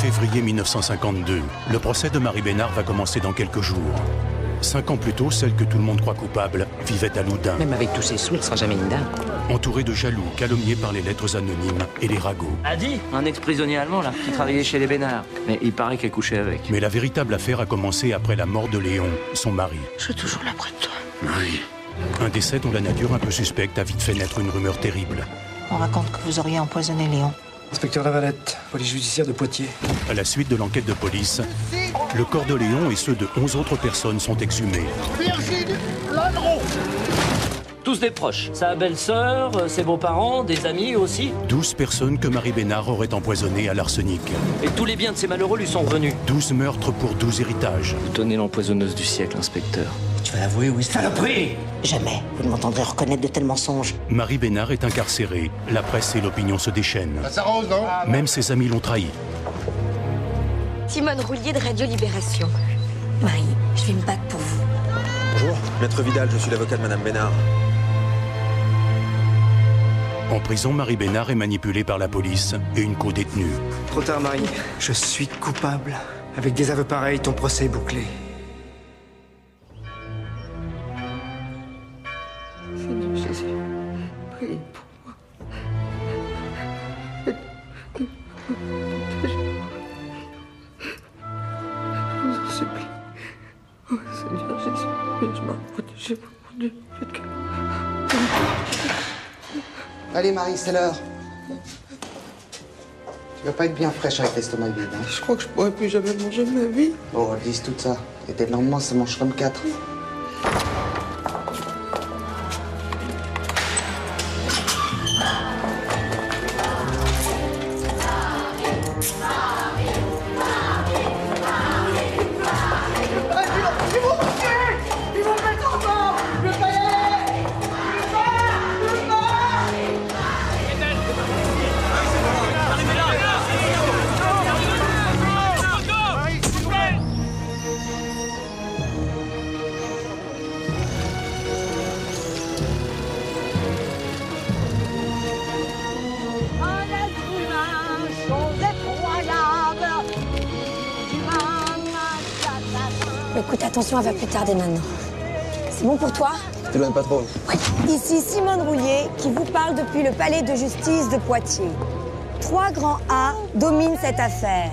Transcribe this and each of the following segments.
Février 1952, le procès de Marie Bénard va commencer dans quelques jours. 5 ans plus tôt, celle que tout le monde croit coupable vivait à Loudun. Même avec tous ses sous, elle sera jamais une dame. Entourée de jaloux, calomniés par les lettres anonymes et les ragots. Adi, un ex-prisonnier allemand là, qui travaillait chez les Bénards. Mais il paraît qu'elle couchait avec. Mais la véritable affaire a commencé après la mort de Léon, son mari. Je suis toujours là près de toi. Marie. Un décès dont la nature un peu suspecte a vite fait naître une rumeur terrible. On raconte que vous auriez empoisonné Léon. Inspecteur Lavalette, police judiciaire de Poitiers. À la suite de l'enquête de police, le corps de Léon et ceux de 11 autres personnes sont exhumés. Virginie Lanneron. Tous des proches. Sa belle-sœur, ses beaux-parents, des amis aussi. 12 personnes que Marie Bénard aurait empoisonnées à l'arsenic. Et tous les biens de ces malheureux lui sont revenus. 12 meurtres pour 12 héritages. Vous tenez l'empoisonneuse du siècle, inspecteur. Tu vas l'avouer, oui, saloperie! Jamais vous ne m'entendrez reconnaître de tels mensonges. Marie Bénard est incarcérée. La presse et l'opinion se déchaînent. Ça s'arrose, non? Même ses amis l'ont trahi. Simone Roulier de Radio Libération. Marie, je vais me battre pour vous. Bonjour, Maître Vidal, je suis l'avocat de Madame Bénard. En prison, Marie Bénard est manipulée par la police et une co-détenue. Trop tard, Marie. Je suis coupable. Avec des aveux pareils, ton procès est bouclé. Seigneur Jésus, priez pour moi. Je vous en supplie. Oh Seigneur Jésus, je m'en protégez, mon Dieu. Faites que... Allez Marie, c'est l'heure. Tu vas pas être bien fraîche avec l'estomac vide, hein. Je crois que je pourrais plus jamais manger de ma vie. Oh, dis tout ça. Et dès le lendemain, ça mange comme 4. Écoute, attention, elle va plus tarder maintenant. C'est bon pour toi? T'éloignes pas trop. Ici Simone Roulier qui vous parle depuis le palais de justice de Poitiers. 3 grands A dominent cette affaire.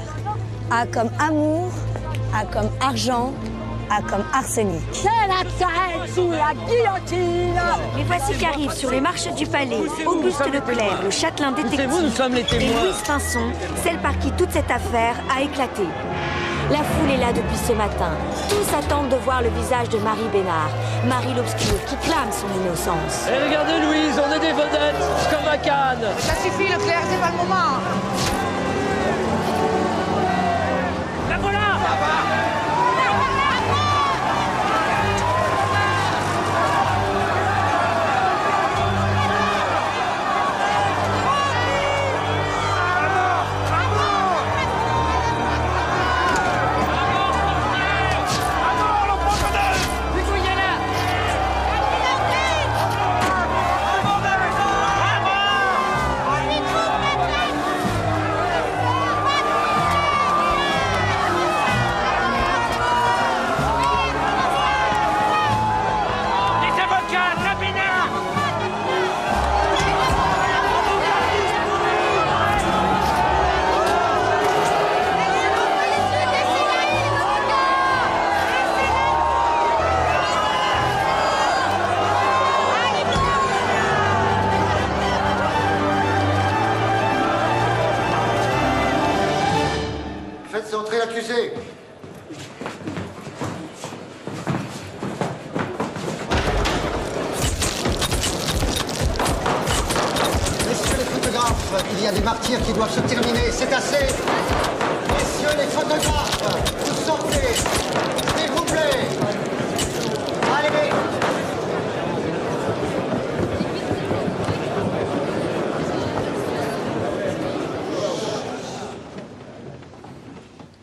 A comme amour, A comme argent, A comme arsenic. C'est la tête sous la guillotine. Et voici qu'arrive sur les marches du palais Auguste Leclerc, le châtelain détective, Nous sommes les et témoins. Louise Pinson, celle par qui toute cette affaire a éclaté. La foule est là depuis ce matin. Tous attendent de voir le visage de Marie Bénard, Marie l'obscure, qui clame son innocence. Et regardez Louise, on est des vedettes, comme à Cannes. Ça suffit, Leclerc, c'est pas le moment. La voilà. Faites entrer l'accusé. Messieurs les photographes, il y a des martyrs qui doivent se terminer. C'est assez. Messieurs les photographes, vous sortez. S'il vous plaît. Allez.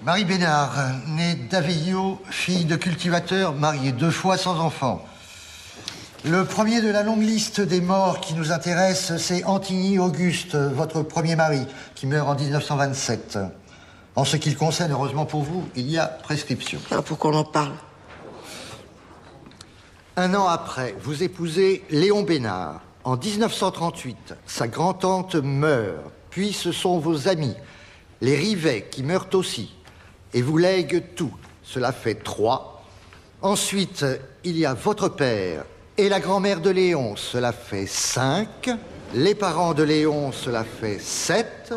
Marie Bénard, née d'Aveillot, fille de cultivateur, mariée 2 fois sans enfant. Le premier de la longue liste des morts qui nous intéresse, c'est Antigny Auguste, votre premier mari, qui meurt en 1927. En ce qui le concerne, heureusement pour vous, il y a prescription. Alors pourquoi on en parle? 1 an après, vous épousez Léon Bénard. En 1938, sa grand-tante meurt. Puis ce sont vos amis, les Rivet, qui meurent aussi. Et vous lèguent tout. Cela fait 3. Ensuite, il y a votre père et la grand-mère de Léon. Cela fait 5. Les parents de Léon, cela fait 7.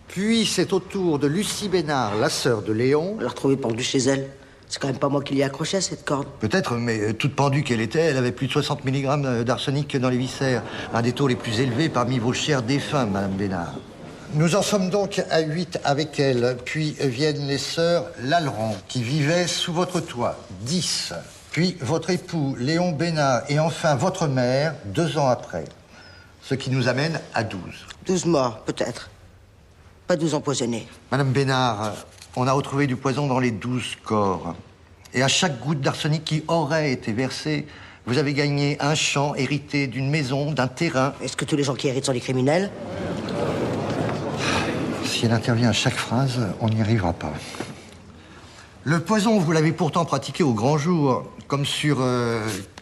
Puis c'est au tour de Lucie Bénard, la sœur de Léon. On l'a retrouvée pendue chez elle. C'est quand même pas moi qui l'ai accrochée à cette corde. Peut-être, mais toute pendue qu'elle était, elle avait plus de 60 mg d'arsenic dans les viscères. Un des taux les plus élevés parmi vos chers défunts, Madame Bénard. Nous en sommes donc à 8 avec elle. Puis viennent les sœurs Lalleron, qui vivaient sous votre toit. 10. Puis votre époux, Léon Bénard, et enfin votre mère, 2 ans après. Ce qui nous amène à 12. 12 morts, peut-être. Pas 12 empoisonnés. Madame Bénard, on a retrouvé du poison dans les 12 corps. Et à chaque goutte d'arsenic qui aurait été versée, vous avez gagné un champ hérité d'une maison, d'un terrain. Est-ce que tous les gens qui héritent sont des criminels? Si elle intervient à chaque phrase, on n'y arrivera pas. Le poison, vous l'avez pourtant pratiqué au grand jour, comme sur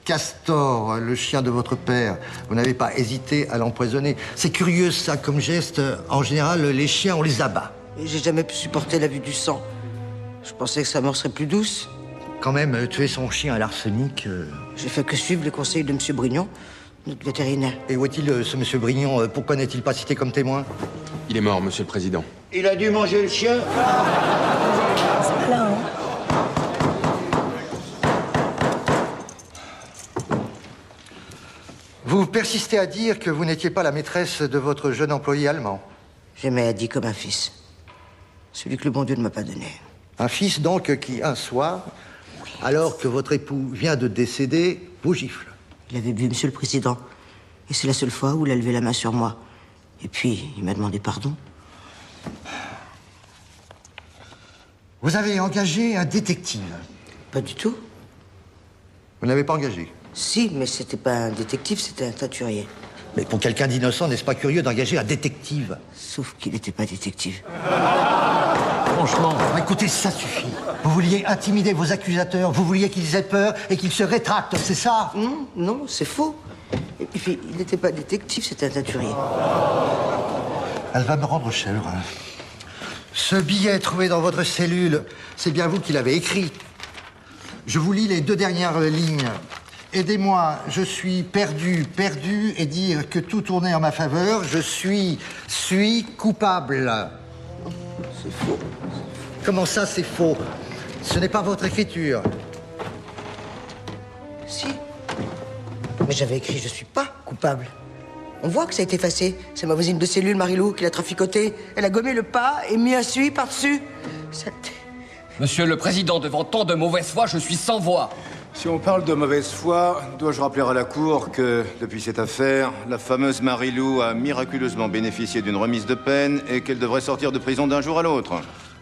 Castor, le chien de votre père. Vous n'avez pas hésité à l'empoisonner. C'est curieux, ça, comme geste. En général, les chiens, on les abat. Et j'ai jamais pu supporter la vue du sang. Je pensais que sa mort serait plus douce. Quand même, tuer son chien à l'arsenic... J'ai fait que suivre les conseils de M. Brignon, notre vétérinaire. Et où est-il, ce M. Brignon? Pourquoi n'est-il pas cité comme témoin? Il est mort, Monsieur le Président. Il a dû manger le chien. C'est plein, hein? Vous persistez à dire que vous n'étiez pas la maîtresse de votre jeune employé allemand. J'aimais Adi comme un fils. Celui que le bon Dieu ne m'a pas donné. Un fils, donc, qui, un soir, alors que votre époux vient de décéder, vous gifle. Il avait bu Monsieur le Président. Et c'est la seule fois où il a levé la main sur moi. Et puis, il m'a demandé pardon. Vous avez engagé un détective. Pas du tout. Vous n'avez pas engagé? Si, mais c'était pas un détective, c'était un teinturier. Mais pour quelqu'un d'innocent, n'est-ce pas curieux d'engager un détective? Sauf qu'il n'était pas détective. Franchement, écoutez, ça suffit. Vous vouliez intimider vos accusateurs, vous vouliez qu'ils aient peur et qu'ils se rétractent, c'est ça? Non, non, c'est faux. Et puis, il n'était pas détective, c'était un teinturier. Elle va me rendre chèvre. Ce billet trouvé dans votre cellule, c'est bien vous qui l'avez écrit. Je vous lis les 2 dernières lignes. Aidez-moi, je suis perdu, et dire que tout tournait en ma faveur, je suis coupable. C'est faux. Comment ça, c'est faux? Ce n'est pas votre écriture. Si. Mais j'avais écrit « Je suis pas coupable ». On voit que ça a été effacé. C'est ma voisine de cellule, Marilou, qui l'a traficoté. Elle a gommé le pas et mis un suivi par-dessus. Saleté. Monsieur le Président, devant tant de mauvaise foi, je suis sans voix. Si on parle de mauvaise foi, dois-je rappeler à la Cour que, depuis cette affaire, la fameuse Marilou a miraculeusement bénéficié d'une remise de peine et qu'elle devrait sortir de prison d'un jour à l'autre.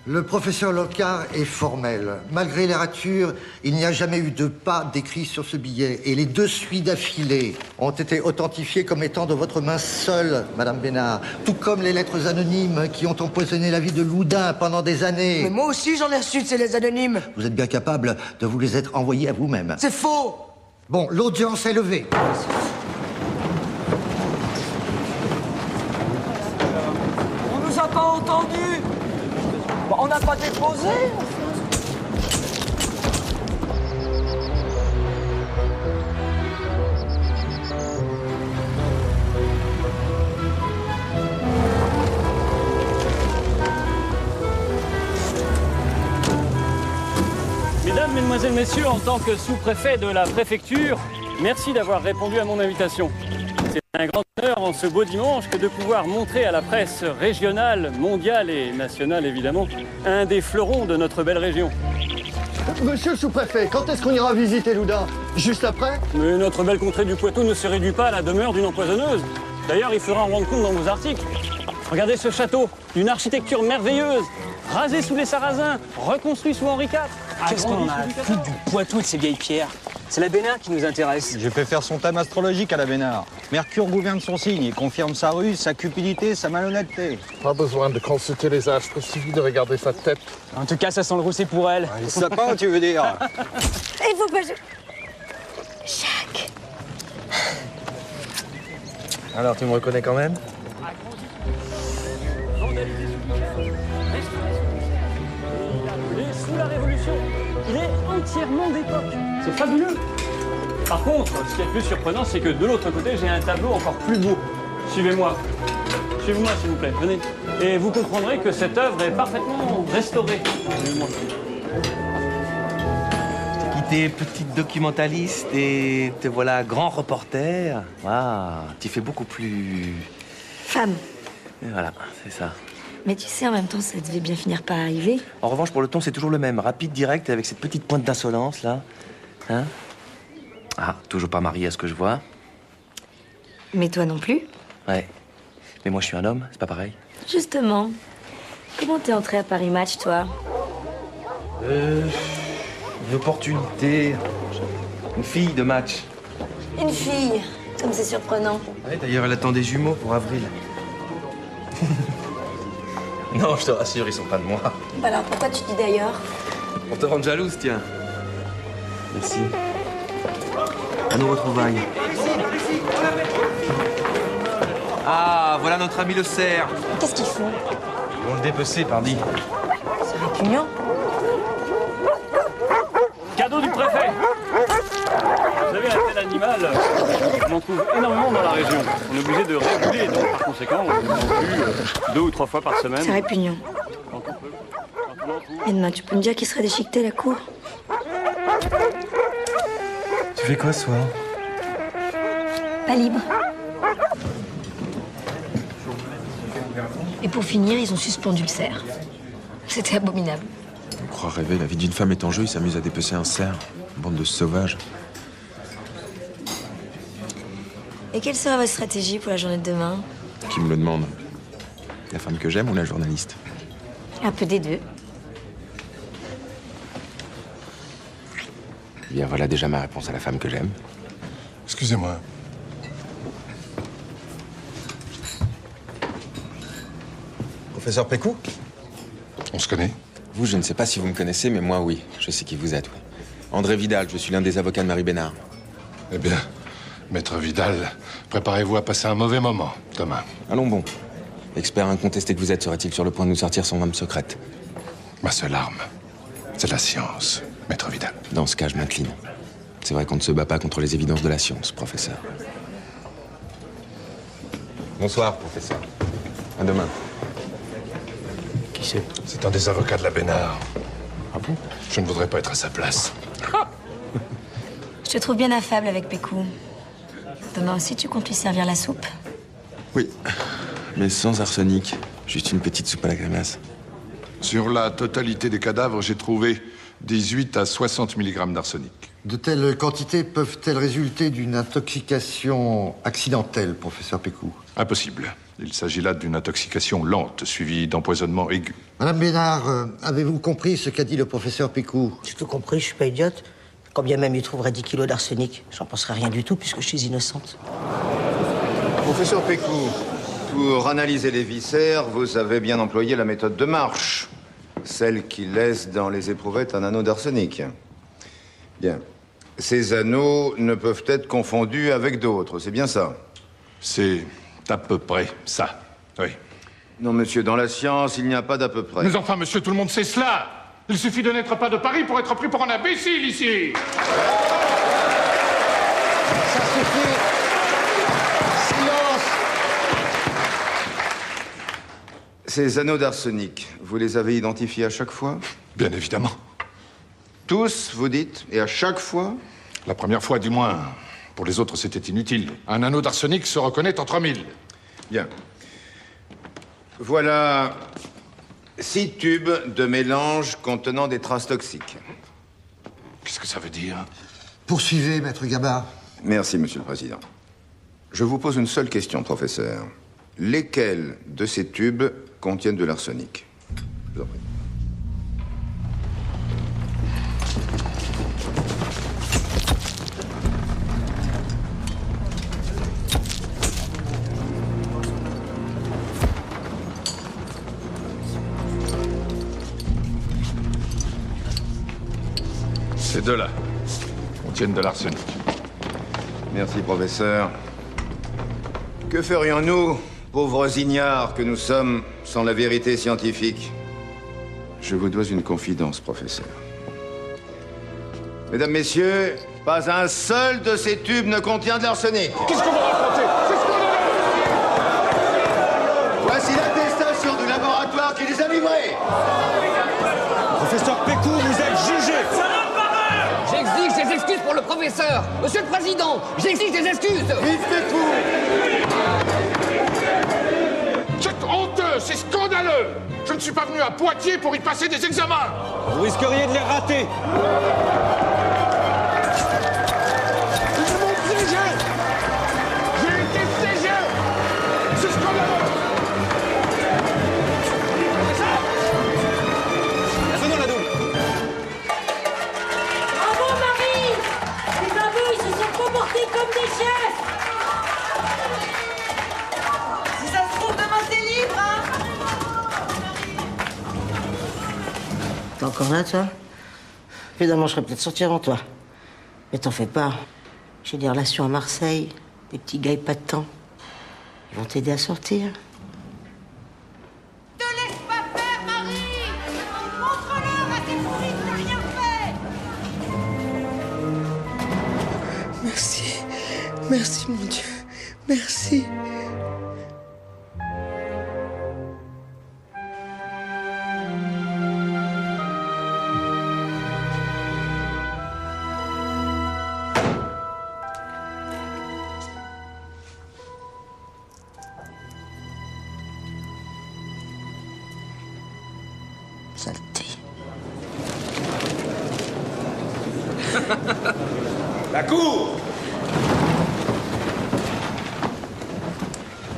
Le professeur Locard est formel. Malgré les ratures, il n'y a jamais eu de pas décrit sur ce billet. Et les 2 suies d'affilée ont été authentifiées comme étant de votre main seule, Madame Bénard. Tout comme les lettres anonymes qui ont empoisonné la vie de Loudun pendant des années. Mais moi aussi, j'en ai reçu de ces lettres anonymes. Vous êtes bien capable de vous les être envoyées à vous-même. C'est faux. Bon, l'audience est levée. On nous a pas entendus. On n'a pas déposé. Mesdames, Mesdemoiselles, Messieurs, en tant que sous-préfet de la préfecture, merci d'avoir répondu à mon invitation. C'est un grand honneur en ce beau dimanche que de pouvoir montrer à la presse régionale, mondiale et nationale évidemment, un des fleurons de notre belle région. Monsieur le sous-préfet, quand est-ce qu'on ira visiter Loudun? Juste après? Mais notre belle contrée du Poitou ne se réduit pas à la demeure d'une empoisonneuse. D'ailleurs, il faudra en rendre compte dans vos articles. Regardez ce château, d'une architecture merveilleuse, rasé sous les Sarrasins, reconstruit sous Henri IV. Qu'est-ce qu'on a à foutre du Poitou de ces vieilles pierres? C'est la Bénard qui nous intéresse. J'ai fait faire son thème astrologique à la Bénard. Mercure gouverne son signe et confirme sa ruse, sa cupidité, sa malhonnêteté. Pas besoin de consulter les astres, il suffit de regarder sa tête. En tout cas, ça sent le rousset pour elle. Le sapin, tu veux dire? Il faut pas... Jacques. Alors, tu me reconnais quand même? Sous la Révolution, il est entièrement d'époque. C'est fabuleux. Par contre, ce qui est le plus surprenant, c'est que de l'autre côté, j'ai un tableau encore plus beau. Suivez-moi. Suivez-moi, s'il vous plaît. Venez. Et vous comprendrez que cette œuvre est parfaitement restaurée. Suivez-moi. Quitté petite documentaliste et te voilà grand reporter. Ah, tu fais beaucoup plus... Femme. Et voilà, c'est ça. Mais tu sais, en même temps, ça devait bien finir par arriver. En revanche, pour le ton, c'est toujours le même. Rapide, direct, avec cette petite pointe d'insolence, là. Hein? Ah, toujours pas marié à ce que je vois. Mais toi non plus. Ouais. Mais moi, je suis un homme, c'est pas pareil. Justement. Comment t'es entré à Paris Match, toi? Une opportunité. Une fille de match. Une fille. Comme c'est surprenant. Ouais, d'ailleurs, elle attend des jumeaux pour avril. Non, je te rassure, ils sont pas de moi. Bah alors, pourquoi tu dis d'ailleurs? On te rend jalouse, tiens. Merci. À nos retrouvailles. Ah, voilà notre ami le cerf. Qu'est-ce qu'ils font? Ils vont le dépecer, pardi. C'est répugnant. Cadeau du préfet. Vous savez, un tel animal, on en trouve énormément dans la région. On est obligé de réguler, donc par conséquent, on le mange 2 ou 3 fois par semaine. C'est répugnant. Et demain, tu peux me dire qu'il serait déchiqueté la cour? Tu fais quoi ce soir? Pas libre. Et pour finir, ils ont suspendu le cerf. C'était abominable. On croit rêver, la vie d'une femme est en jeu, ils s'amusent à dépecer un cerf. Une bande de sauvages. Et quelle sera votre stratégie pour la journée de demain? Qui me le demande? La femme que j'aime ou la journaliste? Un peu des deux. Eh bien, voilà déjà ma réponse à la femme que j'aime. Excusez-moi. Professeur Pécou? On se connaît? Vous, je ne sais pas si vous me connaissez, mais moi, oui. Je sais qui vous êtes, oui. André Vidal, je suis l'un des avocats de Marie Bénard. Eh bien, Maître Vidal, préparez-vous à passer un mauvais moment, demain. Allons bon. Expert incontesté que vous êtes, serait-il sur le point de nous sortir son âme secrète? Ma seule arme, c'est la science, Maître Vidal. Dans ce cas, je m'incline. C'est vrai qu'on ne se bat pas contre les évidences de la science, professeur. Bonsoir, professeur. À demain. Qui c'est? C'est un des avocats de la Bénard. Ah bon? Je ne voudrais pas être à sa place. Je te trouve bien affable avec Pécou. Demain aussi, tu comptes lui servir la soupe? Oui, mais sans arsenic. Juste une petite soupe à la grimace. Sur la totalité des cadavres, j'ai trouvé 18 à 60 mg d'arsenic. De telles quantités peuvent-elles résulter d'une intoxication accidentelle, professeur Pécou? Impossible. Il s'agit là d'une intoxication lente, suivie d'empoisonnement aigu. Madame Bénard, avez-vous compris ce qu'a dit le professeur Pécou? J'ai tout compris, je suis pas idiote. Quand bien même il trouverait 10 kilos d'arsenic, j'en penserais rien du tout puisque je suis innocente. Professeur Pécou, pour analyser les viscères, vous avez bien employé la méthode de Marche, celle qui laisse dans les éprouvettes un anneau d'arsenic. Bien. Ces anneaux ne peuvent être confondus avec d'autres, c'est bien ça? C'est à peu près ça, oui. Non, monsieur, dans la science, il n'y a pas d'à peu près. Mais enfin, monsieur, tout le monde sait cela. Il suffit de n'être pas de Paris pour être pris pour un imbécile ici. Ça suffit. Silence. Ces anneaux d'arsenic, vous les avez identifiés à chaque fois? Bien évidemment. Tous, vous dites? Et à chaque fois? La première fois, du moins. Pour les autres, c'était inutile. Un anneau d'arsenic se reconnaît entre 1000. Bien. Voilà 6 tubes de mélange contenant des traces toxiques. Qu'est-ce que ça veut dire? Poursuivez, maître Gabard. Merci, monsieur le président. Je vous pose une seule question, professeur. lesquels de ces tubes contiennent de l'arsenic? Je vous en prie. Ces deux-là contiennent de l'arsenic. Merci, professeur. Que ferions-nous, pauvres ignares que nous sommes, sans la vérité scientifique? Je vous dois une confidence, professeur. Mesdames, messieurs, pas un seul de ces tubes ne contient de l'arsenic. Qu'est-ce que vous racontez? C'est scandaleux! Voici l'attestation du laboratoire qui les a livrés. Professeur Pécou, vous êtes jugé. J'exige des excuses pour le professeur. Monsieur le Président, j'exige des excuses. Vive Pécou! C'est honteux, c'est scandaleux! Je ne suis pas venu à Poitiers pour y passer des examens! Vous risqueriez de les rater. Ils m'ont piégé! J'ai été piégé! C'est scandaleux! Venons la double. Bravo, Marie! Les aveux, ils se sont comportés comme des chefs! Si ça se trouve, demain c'est libre, hein? T'es encore là, toi? Évidemment, je serais peut-être sorti avant toi. Mais t'en fais pas. J'ai des relations à Marseille, des petits gars épatants. Ils vont t'aider à sortir. Te laisse pas faire, Marie! Montre-leur à tes pourris que t'as rien fait! Merci. Merci, mon Dieu. Merci. Saleté. La cour!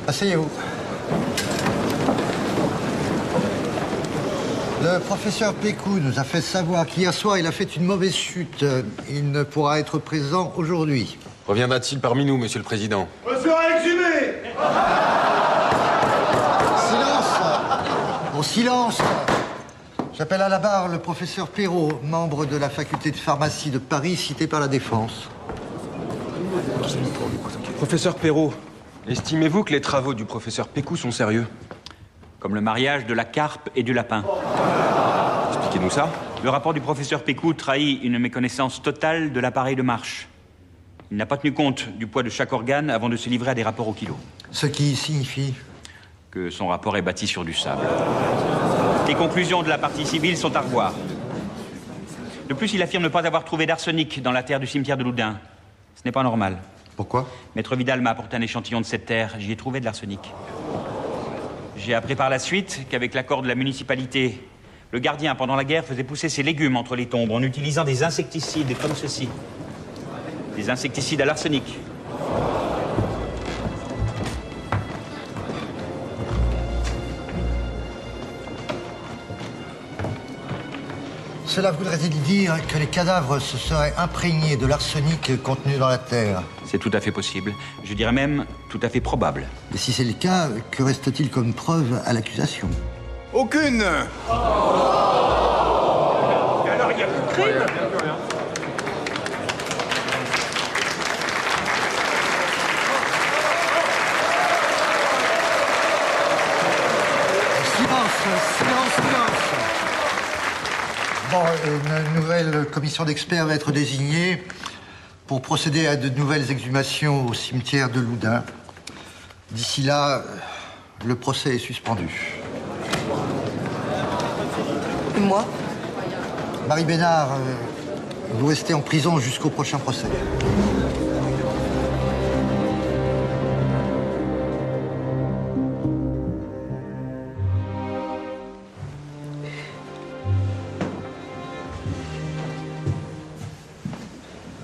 Asseyez-vous. Le professeur Pécou nous a fait savoir qu'hier soir, il a fait une mauvaise chute. Il ne pourra être présent aujourd'hui. Reviendra-t-il parmi nous, Monsieur le Président? On sera exhumé! Silence! Bon, silence! J'appelle à la barre le professeur Perrault, membre de la faculté de pharmacie de Paris, cité par la Défense. Professeur Perrault, estimez-vous que les travaux du professeur Pécou sont sérieux? Comme le mariage de la carpe et du lapin. Expliquez-nous ça. Le rapport du professeur Pécou trahit une méconnaissance totale de l'appareil de marche. Il n'a pas tenu compte du poids de chaque organe avant de se livrer à des rapports au kilo. Ce qui signifie que son rapport est bâti sur du sable. Les conclusions de la partie civile sont à revoir. De plus, il affirme ne pas avoir trouvé d'arsenic dans la terre du cimetière de Loudun. Ce n'est pas normal. Pourquoi? Maître Vidal m'a apporté un échantillon de cette terre. J'y ai trouvé de l'arsenic. J'ai appris par la suite qu'avec l'accord de la municipalité, le gardien, pendant la guerre, faisait pousser ses légumes entre les tombes en utilisant des insecticides comme ceci. Des insecticides à l'arsenic. Cela voudrait-il dire que les cadavres se seraient imprégnés de l'arsenic contenu dans la terre? C'est tout à fait possible. Je dirais même tout à fait probable. Et si c'est le cas, que reste-t-il comme preuve à l'accusation? Aucune! Et alors, il n'y a plus de crime? Silence. Bon, une nouvelle commission d'experts va être désignée pour procéder à de nouvelles exhumations au cimetière de Loudun. D'ici là, le procès est suspendu. Et moi? Marie Bénard, vous restez en prison jusqu'au prochain procès.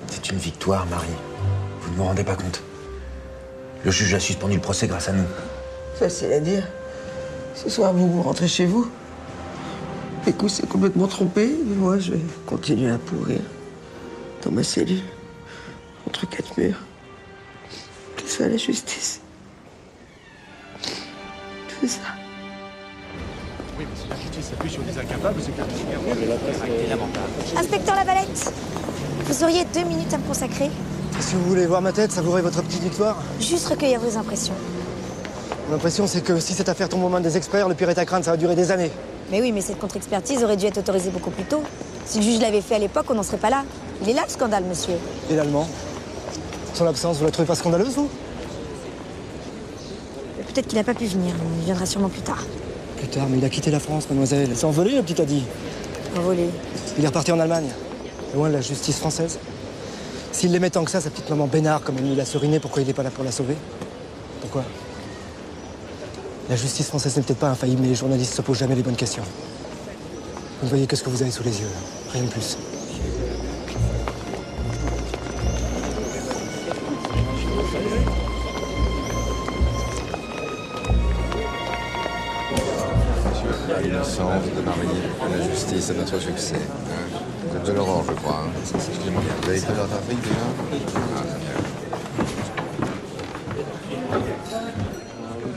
C'est une victoire, Marie. Vous ne vous rendez pas compte. Le juge a suspendu le procès grâce à nous. Facile à dire. Ce soir, vous rentrez chez vous. Pécou s'est complètement trompé, mais moi, je vais continuer à pourrir. Dans ma cellule. Entre quatre murs. Tout ça, la justice. Tout ça. Oui, mais si la justice s'appuie sur des incapables, c'est que lamentable. Inspecteur Lavalette, vous auriez 2 minutes à me consacrer. Si vous voulez voir ma tête, savourer votre petite victoire. Juste recueillir vos impressions. Mon impression, c'est que si cette affaire tombe aux mains des experts, le pire est à craindre, ça va durer des années. Mais oui, mais cette contre-expertise aurait dû être autorisée beaucoup plus tôt. Si le juge l'avait fait à l'époque, on n'en serait pas là. Il est là, le scandale, monsieur. Et l'allemand? Son absence, vous la trouvez pas scandaleuse, vous? Peut-être qu'il n'a pas pu venir, mais il viendra sûrement plus tard. Plus tard, mais il a quitté la France, mademoiselle. Il s'est envolé, le petit Adi. Envolé. Il est reparti en Allemagne, loin de la justice française. S'il l'aimait tant que ça, sa petite maman Bénard, comme elle nous l'a serinée, pourquoi il n'est pas là pour la sauver? Pourquoi? La justice française n'est peut-être pas infaillible, mais les journalistes se posent jamais les bonnes questions. Vous ne voyez que ce que vous avez sous les yeux, là. Rien de plus. L'innocence de Marie, la justice et notre succès. Code de l'aurore, je crois. Excusez-moi, vous avez écrit votre article déjà?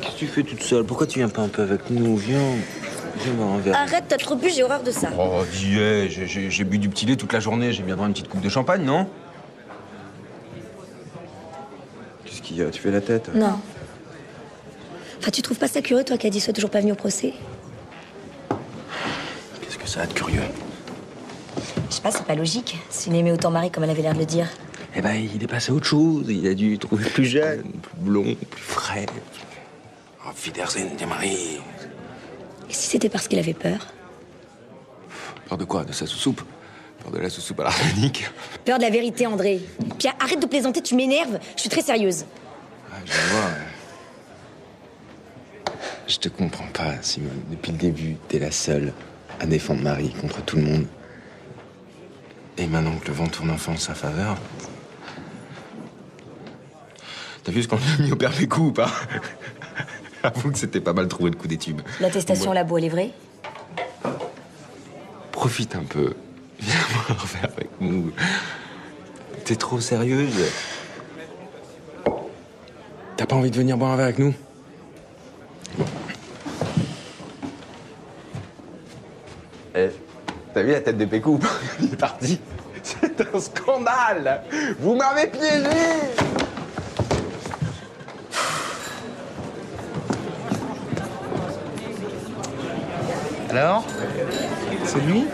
Qu'est-ce que tu fais toute seule? Pourquoi tu viens pas un peu avec nous? Viens boire un verre. Arrête, t'as trop bu, j'ai horreur de ça. Oh, dis, j'ai bu du petit lait toute la journée. J'ai bien droit à une petite coupe de champagne, non? Qu'est-ce qu'il y a? Tu fais la tête? Non. Enfin, tu trouves pas ça curieux, toi, qu'Adi soit toujours pas venu au procès? Qu'est-ce que ça a de curieux? Je sais pas, c'est pas logique. S'il aimait autant Marie comme elle avait l'air de le dire. Eh ben, il est passé à autre chose. Il a dû trouver plus jeune, plus blond, plus frais. Oh, Wiedersehen, des Marie. Et si c'était parce qu'il avait peur? Peur de quoi? De sa sous-soupe? Peur de la sous-soupe à l'arsenic? Peur de la vérité, André. Pierre, arrête de plaisanter, tu m'énerves. Je suis très sérieuse. Ah, je vois. Je te comprends pas, Simone. Depuis le début, t'es la seule à défendre Marie contre tout le monde. Et maintenant que le vent tourne enfin en sa faveur... T'as vu ce qu'on a mis au père Pécou ou pas? Avoue que c'était pas mal trouvé le coup des tubes. L'attestation au labo, elle est vraie? Profite un peu. Viens boire un verre avec nous. T'es trop sérieuse. T'as pas envie de venir boire un verre avec nous? Eh, t'as vu la tête de Pécou? Il est parti. C'est un scandale. Vous m'avez piégé. Alors? C'est lui?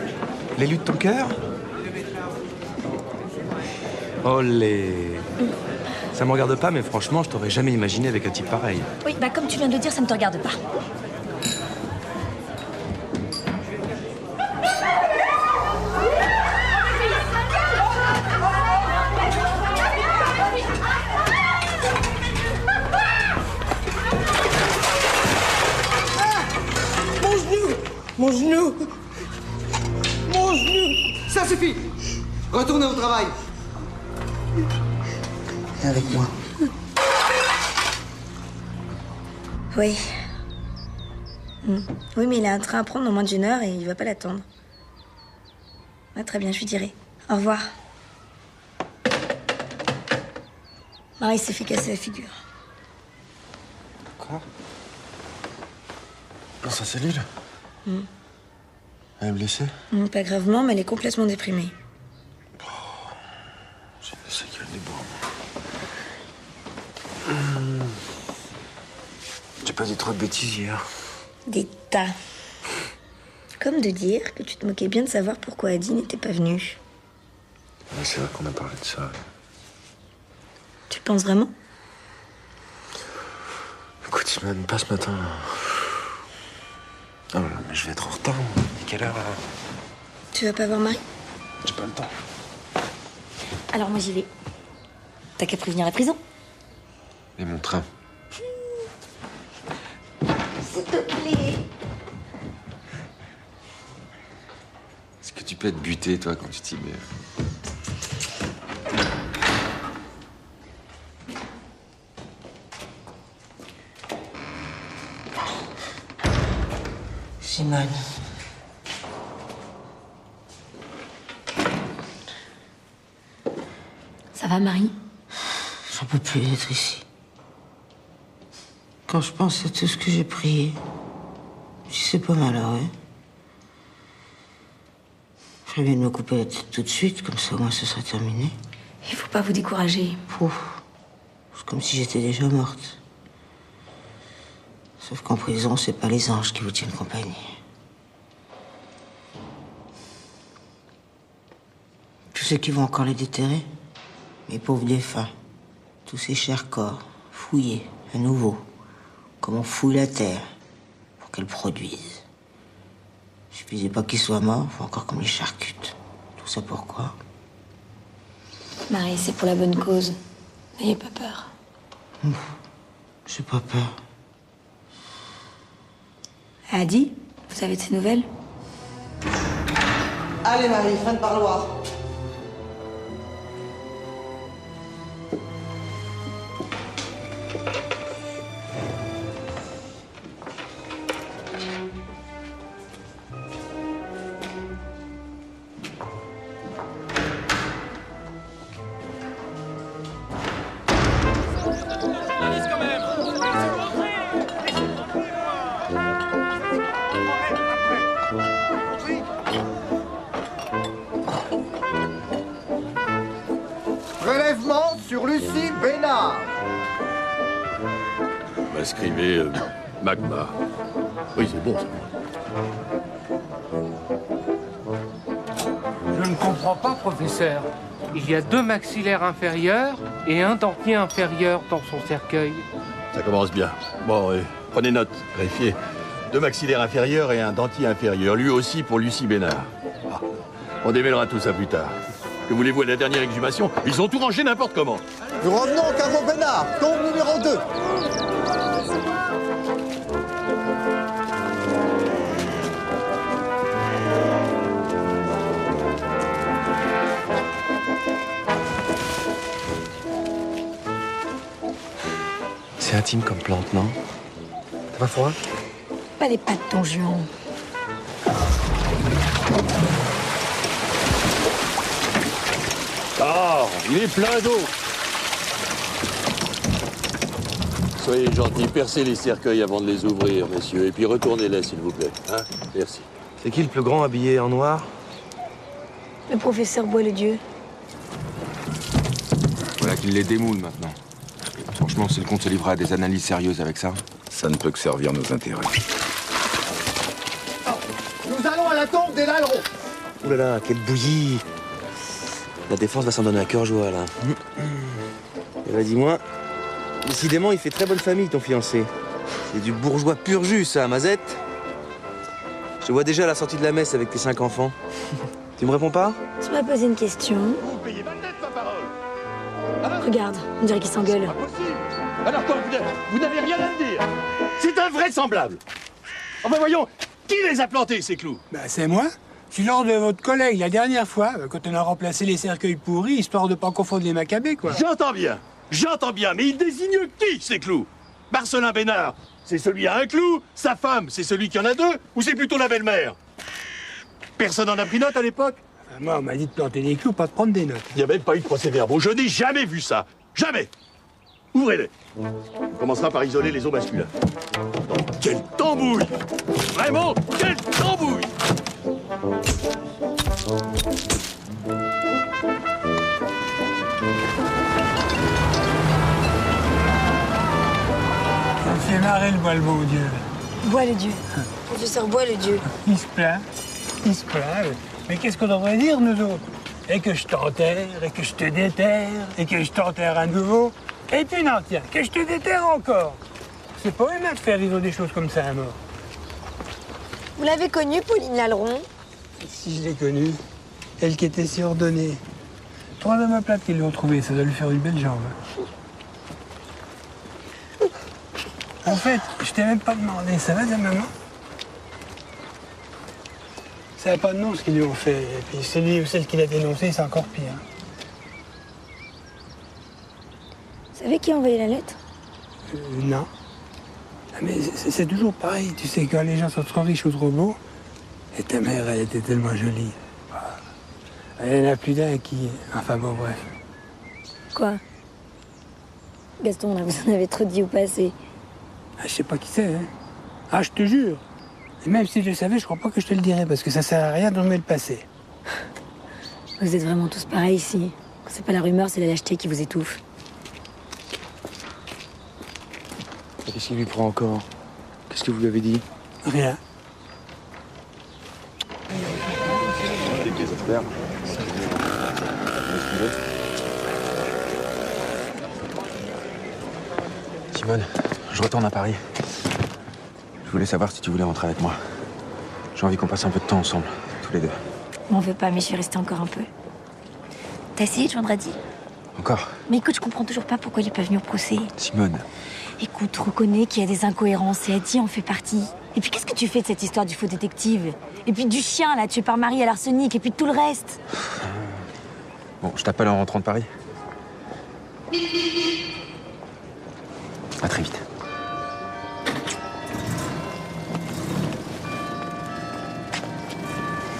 L'élu de ton cœur? Olé! Ça me regarde pas, mais franchement, je t'aurais jamais imaginé avec un type pareil. Oui, bah comme tu viens de le dire, ça ne te regarde pas. Mon genou! Mon genou! Ça suffit! Retournez au travail! Viens avec moi. Oui. Oui, mais il a un train à prendre dans moins d'1 heure et il va pas l'attendre. Ah, très bien, je lui dirai. Au revoir. Marie s'est fait casser la figure. Quoi? Dans sa cellule? Mm. Elle est blessée? Pas gravement, mais elle est complètement déprimée. J'ai une séquelle des bois. J'ai pas dit trop de bêtises hier. Des tas. Comme de dire que tu te moquais bien de savoir pourquoi Adi n'était pas venu. Ouais, c'est vrai qu'on a parlé de ça. Tu le penses vraiment? Écoute, Simone, pas ce matin. Oh là là, mais je vais être en retard. Il est quelle heure, là? Tu vas pas voir Marie? J'ai pas le temps. Alors moi j'y vais. T'as qu'à prévenir la prison. Et mon train? S'il te plaît. Est-ce que tu peux être buté, toi, quand tu t'y mets? Iman. Ça va, Marie? J'en peux plus d'être ici. Quand je pense à tout ce que j'ai prié, je dis c'est pas malheureux. Je ferais bien de me couper la tête tout de suite, comme ça au moins ce sera terminé. Il faut pas vous décourager. C'est comme si j'étais déjà morte. Sauf qu'en prison, c'est pas les anges qui vous tiennent compagnie. Tu sais qui vont encore les déterrer? Mes pauvres défunts. Tous ces chers corps, fouillés, à nouveau. Comme on fouille la terre, pour qu'elle produise. Il suffisait pas qu'ils soient morts, faut encore qu'on les charcute. Tout ça pourquoi? Marie, c'est pour la bonne cause. N'ayez pas peur. J'ai pas peur. Adi, vous avez de ces nouvelles? Allez, Marie, fin de parloir. Prélèvement sur Lucie Bénard. Inscrivez magma. Oui, c'est bon, ça. Je ne comprends pas, professeur. Il y a 2 maxillaires inférieurs et un dentier inférieur dans son cercueil. Ça commence bien. Bon, prenez note, vérifiez. 2 maxillaires inférieurs et un dentier inférieur. Lui aussi pour Lucie Bénard. Ah, on démêlera tout ça plus tard. Que voulez-vous à la dernière exhumation? Ils ont tout rangé n'importe comment. Nous revenons au caveau Bénard, tombe numéro 2. C'est intime comme plante, non? T'as pas froid? Pas les pattes, ton juan. Ah, il est plein d'eau. Soyez gentils, percez les cercueils avant de les ouvrir, messieurs, et puis retournez-les, s'il vous plaît. Hein? Merci. C'est qui le plus grand habillé en noir? Le professeur Bois-le-Dieu. Voilà qu'il les démoule maintenant. Franchement, c'est le compte se livrer à des analyses sérieuses avec ça. Ça ne peut que servir nos intérêts. Nous allons à la tombe des Lalleron. Ouh là là, quelle bouillie! La défense va s'en donner à cœur joie, là. Et bah, dis-moi, décidément, il fait très bonne famille, ton fiancé. C'est du bourgeois pur jus, ça, Mazette. Je te vois déjà à la sortie de la messe avec tes 5 enfants. Tu me réponds pas? Tu m'as posé une question. Vous payez mal net, ma parole. Regarde, on dirait qu'ils s'engueulent. Alors quoi, vous n'avez rien à me dire? C'est invraisemblable. Enfin voyons, qui les a plantés, ces clous? Bah, c'est moi. C'est lors de votre collègue la dernière fois, quand on a remplacé les cercueils pourris, histoire de pas confondre les macabées, quoi. J'entends bien, mais il désigne qui, ces clous? Marcelin Bénard, c'est celui à un clou? Sa femme, c'est celui qui en a 2? Ou c'est plutôt la belle-mère? Personne n'en a pris note à l'époque? Moi, on m'a dit de planter des clous, pas de prendre des notes. Il n'y a même pas eu de procès-verbaux. Je n'ai jamais vu ça. Jamais. Ouvrez-les. On commencera par isoler les os masculins. Oh, quelle tambouille! Vraiment, quelle tambouille! Ça me fait marrer le bon Dieu. Bois-le-Dieu. Professeur Bois-le-Dieu. Il se plaint. Mais qu'est-ce qu'on devrait dire, nous autres? Et que je t'enterre, et que je te déterre, et que je t'enterre à nouveau. Et puis non, tiens, que je te déterre encore. C'est pas humain de faire des choses comme ça à mort. Vous l'avez connue, Pauline Lalleron? Si je l'ai connue, elle qui était si ordonnée. 3 hommes à plate qui l'ont trouvée, ça doit lui faire une belle jambe. En fait, je t'ai même pas demandé, ça va ta maman? Ça n'a pas de nom ce qu'ils lui ont fait. Et puis celui ou celle qui l'a dénoncé, c'est encore pire. Vous savez qui a envoyé la lettre? Non. Mais c'est toujours pareil, tu sais, quand les gens sont trop riches ou trop beaux, et ta mère, elle était tellement jolie. Il y en a plus d'un qui... Enfin bon, bref. Quoi? Gaston, là, vous en avez trop dit au passé. Ah, je sais pas qui c'est, hein. Ah, je te jure. Et même si je le savais, je crois pas que je te le dirais, parce que ça sert à rien de nommer le passé. Vous êtes vraiment tous pareils ici. C'est pas la rumeur, c'est la lâcheté qui vous étouffe. Qu'est-ce qu'il lui prend encore? Qu'est-ce que vous lui avez dit? Rien. Simone, je retourne à Paris. Je voulais savoir si tu voulais rentrer avec moi. J'ai envie qu'on passe un peu de temps ensemble, tous les deux. M'en veux pas, mais je suis restée encore un peu. T'as essayé de joindre Adi? Encore? Mais écoute, je comprends toujours pas pourquoi il est pas venu au procès. Simone. Écoute, reconnais qu'il y a des incohérences et Adi en fait partie. Et puis qu'est-ce que tu fais de cette histoire du faux détective? Et puis du chien, là, tué par Marie à l'arsenic, et puis de tout le reste? Bon, je t'appelle en rentrant de Paris. À très vite.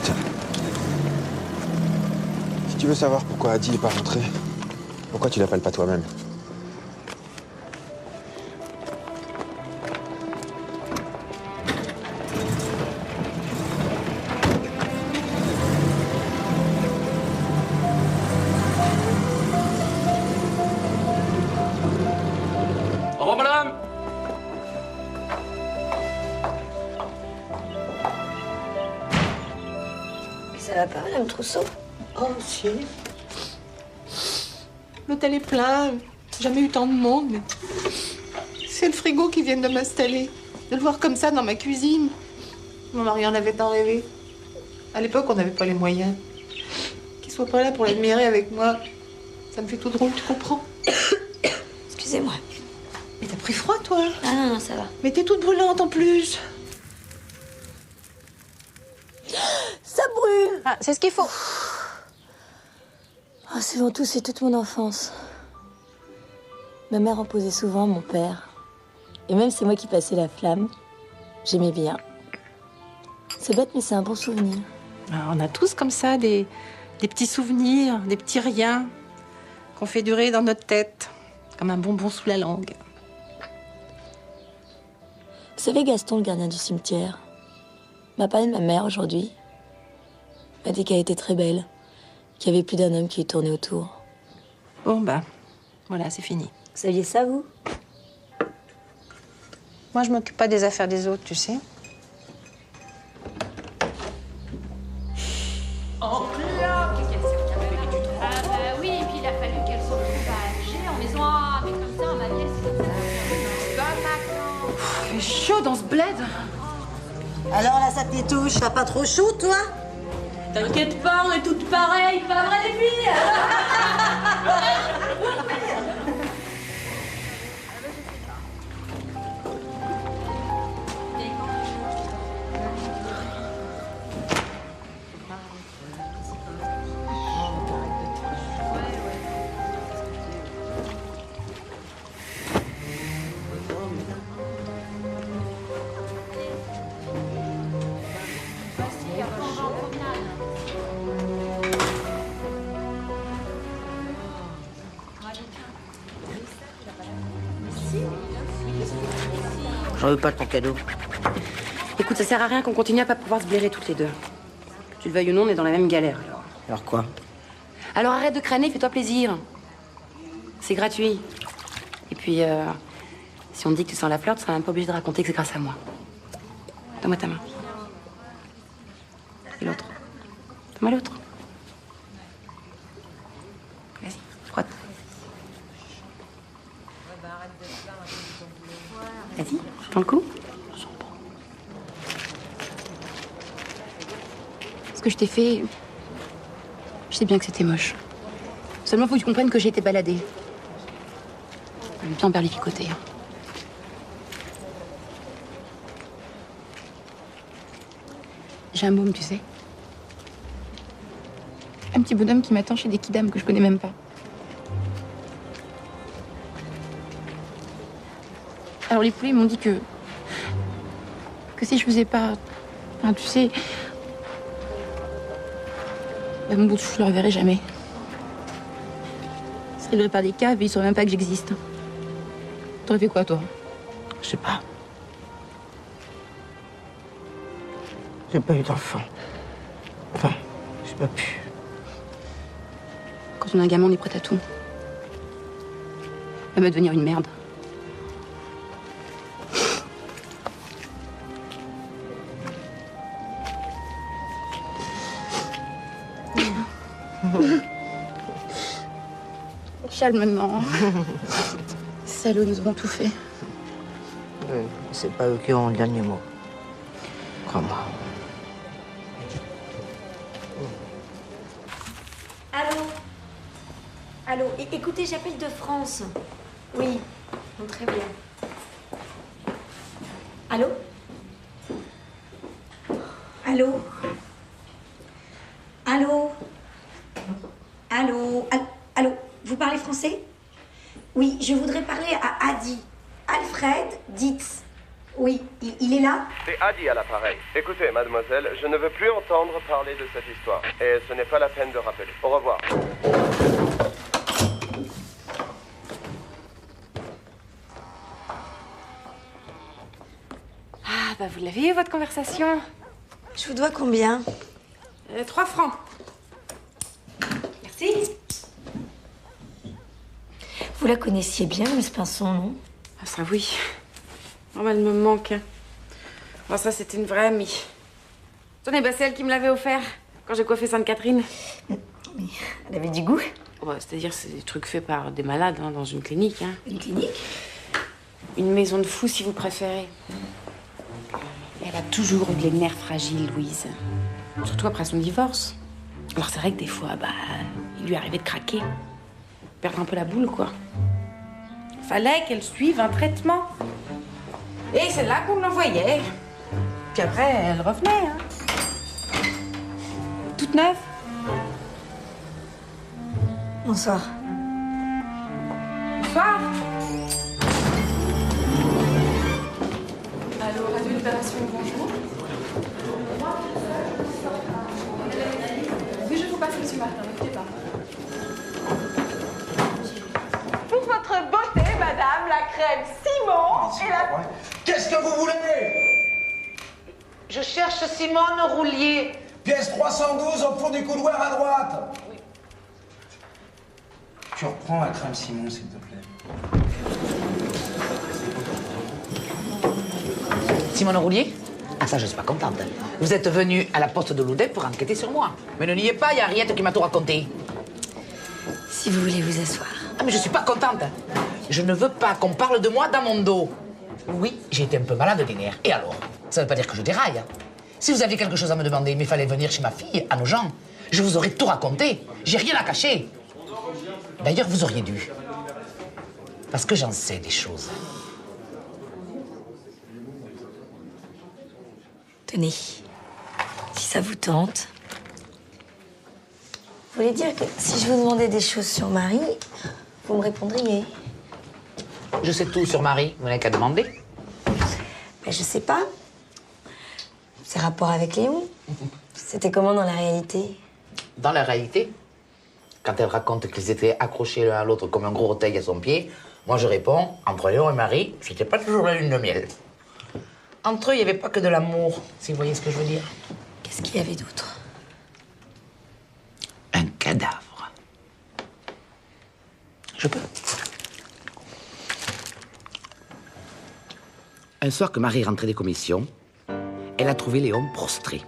Tiens. Si tu veux savoir pourquoi Adi n'est pas rentré, pourquoi tu l'appelles pas toi-même? Au revoir, madame. Mais ça va pas, Madame Trousseau? Oh, si. L'hôtel est plein. Jamais eu tant de monde. Mais c'est le frigo qui vient de m'installer. De le voir comme ça dans ma cuisine. Mon mari en avait tant rêvé. À l'époque, on n'avait pas les moyens. Qu'il soit pas là pour l'admirer avec moi, ça me fait tout drôle, tu comprends? Excusez-moi. Mais t'as pris froid, toi? Ah non, non, ça va. Mais t'es toute brûlante en plus. Ça brûle! Ah, c'est ce qu'il faut. Oh, c'est avant tout, c'est toute mon enfance. Ma mère en posait souvent, mon père. Et même c'est moi qui passais la flamme, j'aimais bien. C'est bête, mais c'est un bon souvenir. Alors, on a tous comme ça des petits souvenirs, des petits riens qu'on fait durer dans notre tête, comme un bonbon sous la langue. Vous savez, Gaston, le gardien du cimetière, m'a parlé de ma mère aujourd'hui. Il m'a dit qu'elle était très belle, qu'il y avait plus d'un homme qui lui tournait autour. Bon, bah, voilà, c'est fini. Vous saviez ça, vous? Moi, je m'occupe pas des affaires des autres, tu sais. En claque, ah bah oui, et puis il a fallu qu'elle se retrouve à Alger en maison. Ah, mais comme ça, ma nièce, c'est comme ça. Comme maintenant. Il fait chaud dans ce bled. Alors là, ça t'étouche, t'as pas trop chaud, toi? T'inquiète pas, on est toutes pareilles, pas vrai les filles? J'en veux pas de ton cadeau. Écoute, ça sert à rien qu'on continue à pas pouvoir se blairer toutes les deux. Que tu le veuilles ou non, on est dans la même galère, alors. Alors quoi? Alors arrête de crâner, fais-toi plaisir. C'est gratuit. Et puis, si on te dit que tu sens la fleur, tu seras même pas obligé de raconter que c'est grâce à moi. Donne-moi ta main. Et l'autre. Donne-moi l'autre. Vas-y, frotte. Vas-y, je tends le cou. Ce que je t'ai fait, je sais bien que c'était moche. Seulement, faut que tu comprennes que j'ai été baladée. Bien berlificoté. Hein. J'ai un môme, tu sais. Un petit bonhomme qui m'attend chez des kidams que je connais même pas. Alors les poulets m'ont dit que que si je faisais pas... Enfin, tu sais... Bah, mon bout, je le reverrai jamais. Ils se lèveraient par des caves et ils sauraient même pas que j'existe. T'aurais fait quoi, toi? Je sais pas. J'ai pas eu d'enfant. Enfin, j'ai pas pu. Quand on a un gamin, on est prêt à tout. Elle va devenir une merde. Calme maintenant. Salauds, nous avons tout fait. C'est pas eux qui ont le dernier mot. Crois-moi. Allô? Allô? Écoutez, j'appelle de France. Oui. Bon, très bien. Allô? Allô? Allô? Allô? Allô? Vous parlez français? Oui, je voudrais parler à Adi. Alfred Ditz. Oui, il est là? C'est Adi à l'appareil. Écoutez, mademoiselle, je ne veux plus entendre parler de cette histoire. Et ce n'est pas la peine de rappeler. Au revoir. Ah, bah vous l'avez eu, votre conversation? Je vous dois combien? 3 francs. Merci. Vous la connaissiez bien, Miss Pinson, non? Ah, ça oui. Oh, bah, elle me manque. Bon, ça, c'était une vraie amie. Tenez, bah, c'est elle qui me l'avait offert quand j'ai coiffé Sainte-Catherine. Mais elle avait du goût. Oh, bah, c'est-à-dire, c'est des trucs faits par des malades, hein, dans une clinique. Hein. Une clinique? Une maison de fous, si vous préférez. Elle a toujours eu les nerfs fragiles, Louise. Surtout après son divorce. Alors, c'est vrai que des fois, bah, il lui arrivait de craquer. Perdre un peu la boule, quoi. Fallait qu'elle suive un traitement. Et c'est là qu'on l'envoyait. Puis après, elle revenait, hein. Toute neuve. Bonsoir. Bonsoir. Allô, Radio Libération, bonjour. Oui, je vous passe, monsieur Martin, ne quittez pas. Pour votre beauté, madame, la crème Simon et la... Qu'est-ce que vous voulez? Je cherche Simone Roulier. Pièce 312 au fond du couloir à droite. Oui. Tu reprends la crème Simon, s'il te plaît. Simone Roulier? Ah, ça, je suis pas contente. Vous êtes venu à la poste de Loudun pour enquêter sur moi. Mais ne niez pas, il y a Henriette qui m'a tout raconté. Si vous voulez vous asseoir. Ah, mais je suis pas contente. Je ne veux pas qu'on parle de moi dans mon dos. Oui, j'ai été un peu malade des nerfs. Et alors? Ça veut pas dire que je déraille. Si vous aviez quelque chose à me demander, mais il fallait venir chez ma fille, à nos gens, je vous aurais tout raconté. J'ai rien à cacher. D'ailleurs, vous auriez dû. Parce que j'en sais des choses. Tenez, si ça vous tente. Vous voulez dire que si je vous demandais des choses sur Marie, vous me répondriez? Je sais tout sur Marie, vous n'avez qu'à demander. Ben, je sais pas. Ses rapports avec Léon, c'était comment dans la réalité? Dans la réalité, quand elle raconte qu'ils étaient accrochés l'un à l'autre comme un gros orteil à son pied, moi je réponds, entre Léon et Marie, c'était pas toujours la lune de miel. Entre eux, il n'y avait pas que de l'amour, si vous voyez ce que je veux dire. Qu'est-ce qu'il y avait d'autre? Un cadavre. Je peux. Un soir que Marie rentrait des commissions, elle a trouvé Léon prostré.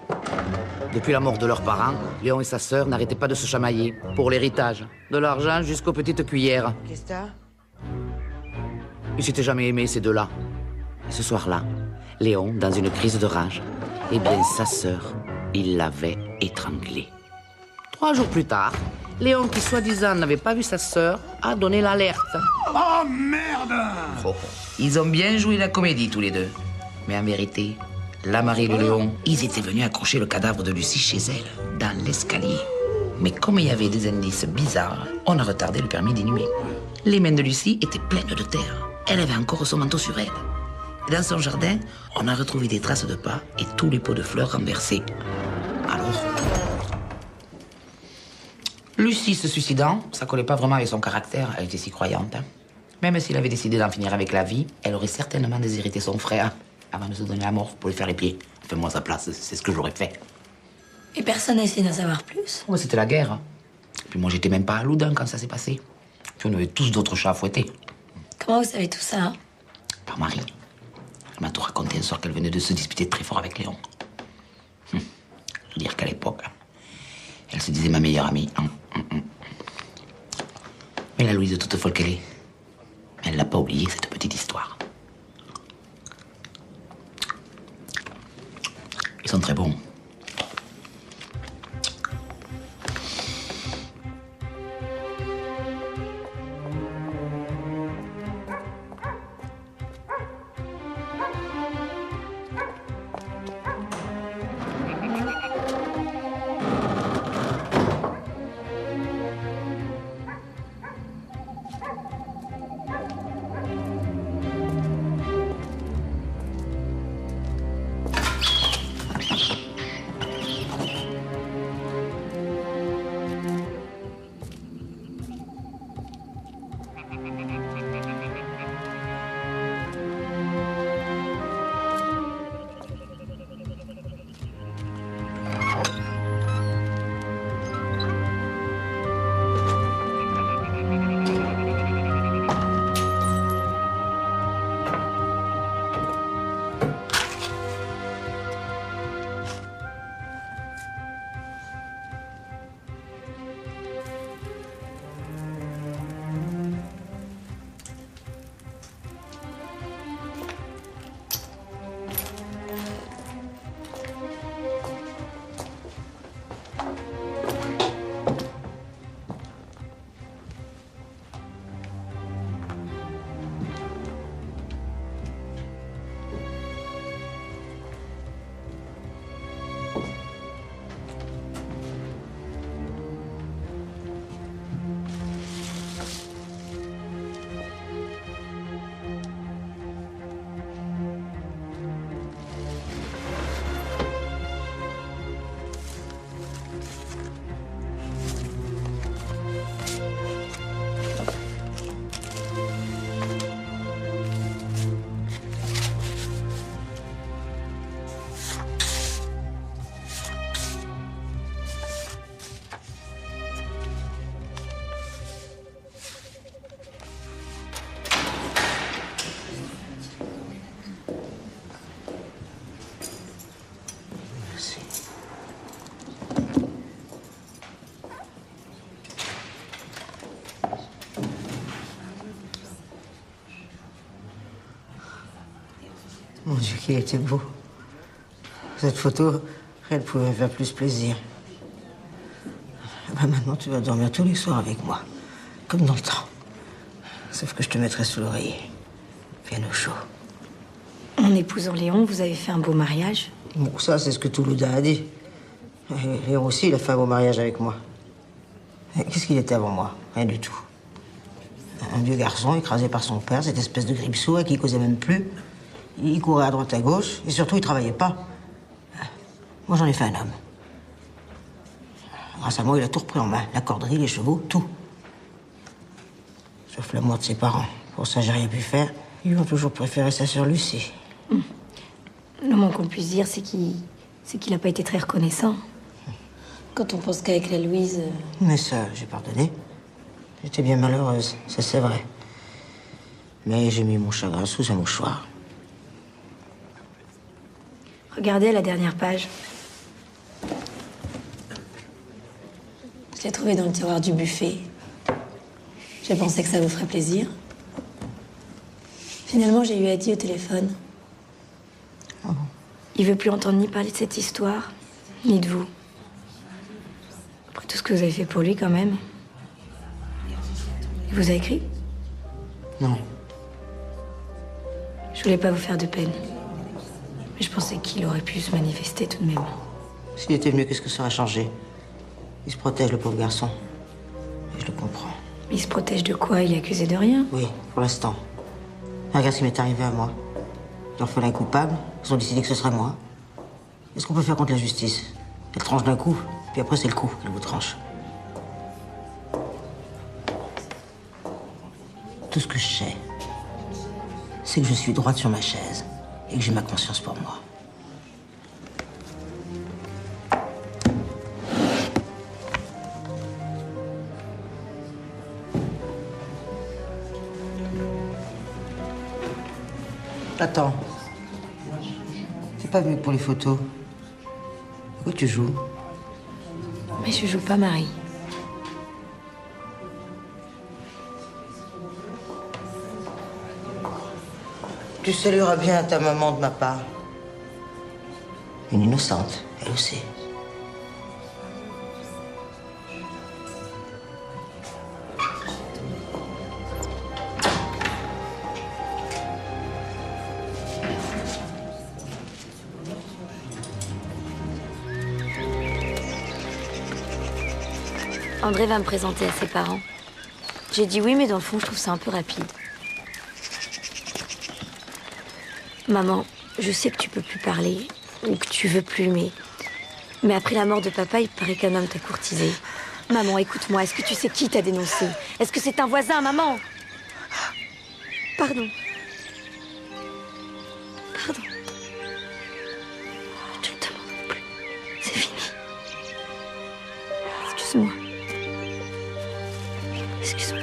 Depuis la mort de leurs parents, Léon et sa sœur n'arrêtaient pas de se chamailler pour l'héritage, de l'argent jusqu'aux petites cuillères. Qu'est-ce que t'as? Ils s'étaient jamais aimés, ces deux-là. Et ce soir-là, Léon, dans une crise de rage, eh bien, sa sœur, il l'avait étranglée. 3 jours plus tard, Léon, qui soi-disant n'avait pas vu sa sœur, a donné l'alerte. Oh merde! Oh, ils ont bien joué la comédie, tous les deux. Mais en vérité, la Marie et le Léon, ils étaient venus accrocher le cadavre de Lucie chez elle, dans l'escalier. Mais comme il y avait des indices bizarres, on a retardé le permis d'inhumer. Les mains de Lucie étaient pleines de terre. Elle avait encore son manteau sur elle. Et dans son jardin, on a retrouvé des traces de pas et tous les pots de fleurs renversés. Alors, Lucie se suicidant, ça collait pas vraiment avec son caractère, elle était si croyante. Hein. Même s'il avait décidé d'en finir avec la vie, elle aurait certainement déshérité son frère avant de se donner la mort pour lui faire les pieds. Enfin, moi, à sa place, c'est ce que j'aurais fait. Et personne n'a essayé d'en savoir plus? Oh, c'était la guerre. Puis moi, j'étais même pas à Loudun quand ça s'est passé. Puis on avait tous d'autres chats à fouetter. Comment vous savez tout ça? Par Marie. Elle m'a tout raconté un soir qu'elle venait de se disputer très fort avec Léon. Je veux dire qu'à l'époque, elle se disait ma meilleure amie. Mais la Louise, toute folle qu'elle est, elle l'a pas oublié, cette petite histoire. Ils sont très bons. Mon Dieu, qu'il était beau. Cette photo, rien ne pouvait me faire plus plaisir. Ah bah maintenant, tu vas dormir tous les soirs avec moi, comme dans le temps. Sauf que je te mettrai sous l'oreiller. Bien au chaud. En épousant Léon, vous avez fait un beau mariage. Bon, ça, c'est ce que tout Loudun a dit. Et Léon aussi, il a fait un beau mariage avec moi. Qu'est-ce qu'il était avant moi? Rien du tout. Un vieux garçon écrasé par son père, cette espèce de grippe-sou à qui il causait même plus. Il courait à droite à gauche, et surtout, il travaillait pas. Moi, j'en ai fait un homme. Grâce à moi, il a tout repris en main. La corderie, les chevaux, tout. Sauf la mort de ses parents. Pour ça, j'ai rien pu faire. Ils ont toujours préféré sa sœur Lucie. Le moins qu'on puisse dire, c'est qu'il n'a pas été très reconnaissant. Quand on pense qu'avec la Louise... Mais ça, j'ai pardonné. J'étais bien malheureuse, ça c'est vrai. Mais j'ai mis mon chagrin sous un mouchoir. Regardez à la dernière page. Je l'ai trouvé dans le tiroir du buffet. J'ai pensé que ça vous ferait plaisir. Finalement, j'ai eu Adi au téléphone. Oh. Il veut plus entendre ni parler de cette histoire, ni de vous. Après tout ce que vous avez fait pour lui, quand même. Il vous a écrit? Non. Je voulais pas vous faire de peine. Mais je pensais qu'il aurait pu se manifester tout de même. S'il était venu, qu'est-ce que ça aurait changé? Il se protège, le pauvre garçon. Et je le comprends. Il se protège de quoi? Il est accusé de rien? Oui, pour l'instant. Regarde ce qui m'est arrivé à moi. Il leur fallait un coupable. Ils ont décidé que ce serait moi. Qu'est-ce qu'on peut faire contre la justice? Elle tranche d'un coup, puis après c'est le coup qu'elle vous tranche. Tout ce que je sais, c'est que je suis droite sur ma chaise et que j'ai ma conscience pour moi. Attends. C'est pas mieux que pour les photos. Pourquoi tu joues? Mais je joue pas Marie. Tu salueras bien ta maman de ma part. Une innocente, elle aussi. André va me présenter à ses parents. J'ai dit oui, mais dans le fond, je trouve ça un peu rapide. Maman, je sais que tu peux plus parler, ou que tu veux plus, mais après la mort de papa, il paraît qu'un homme t'a courtisé. Maman, écoute-moi, est-ce que tu sais qui t'a dénoncé? Est-ce que c'est un voisin, maman? Pardon. Pardon. Je te le demande plus. C'est fini. Excuse-moi. Excuse-moi.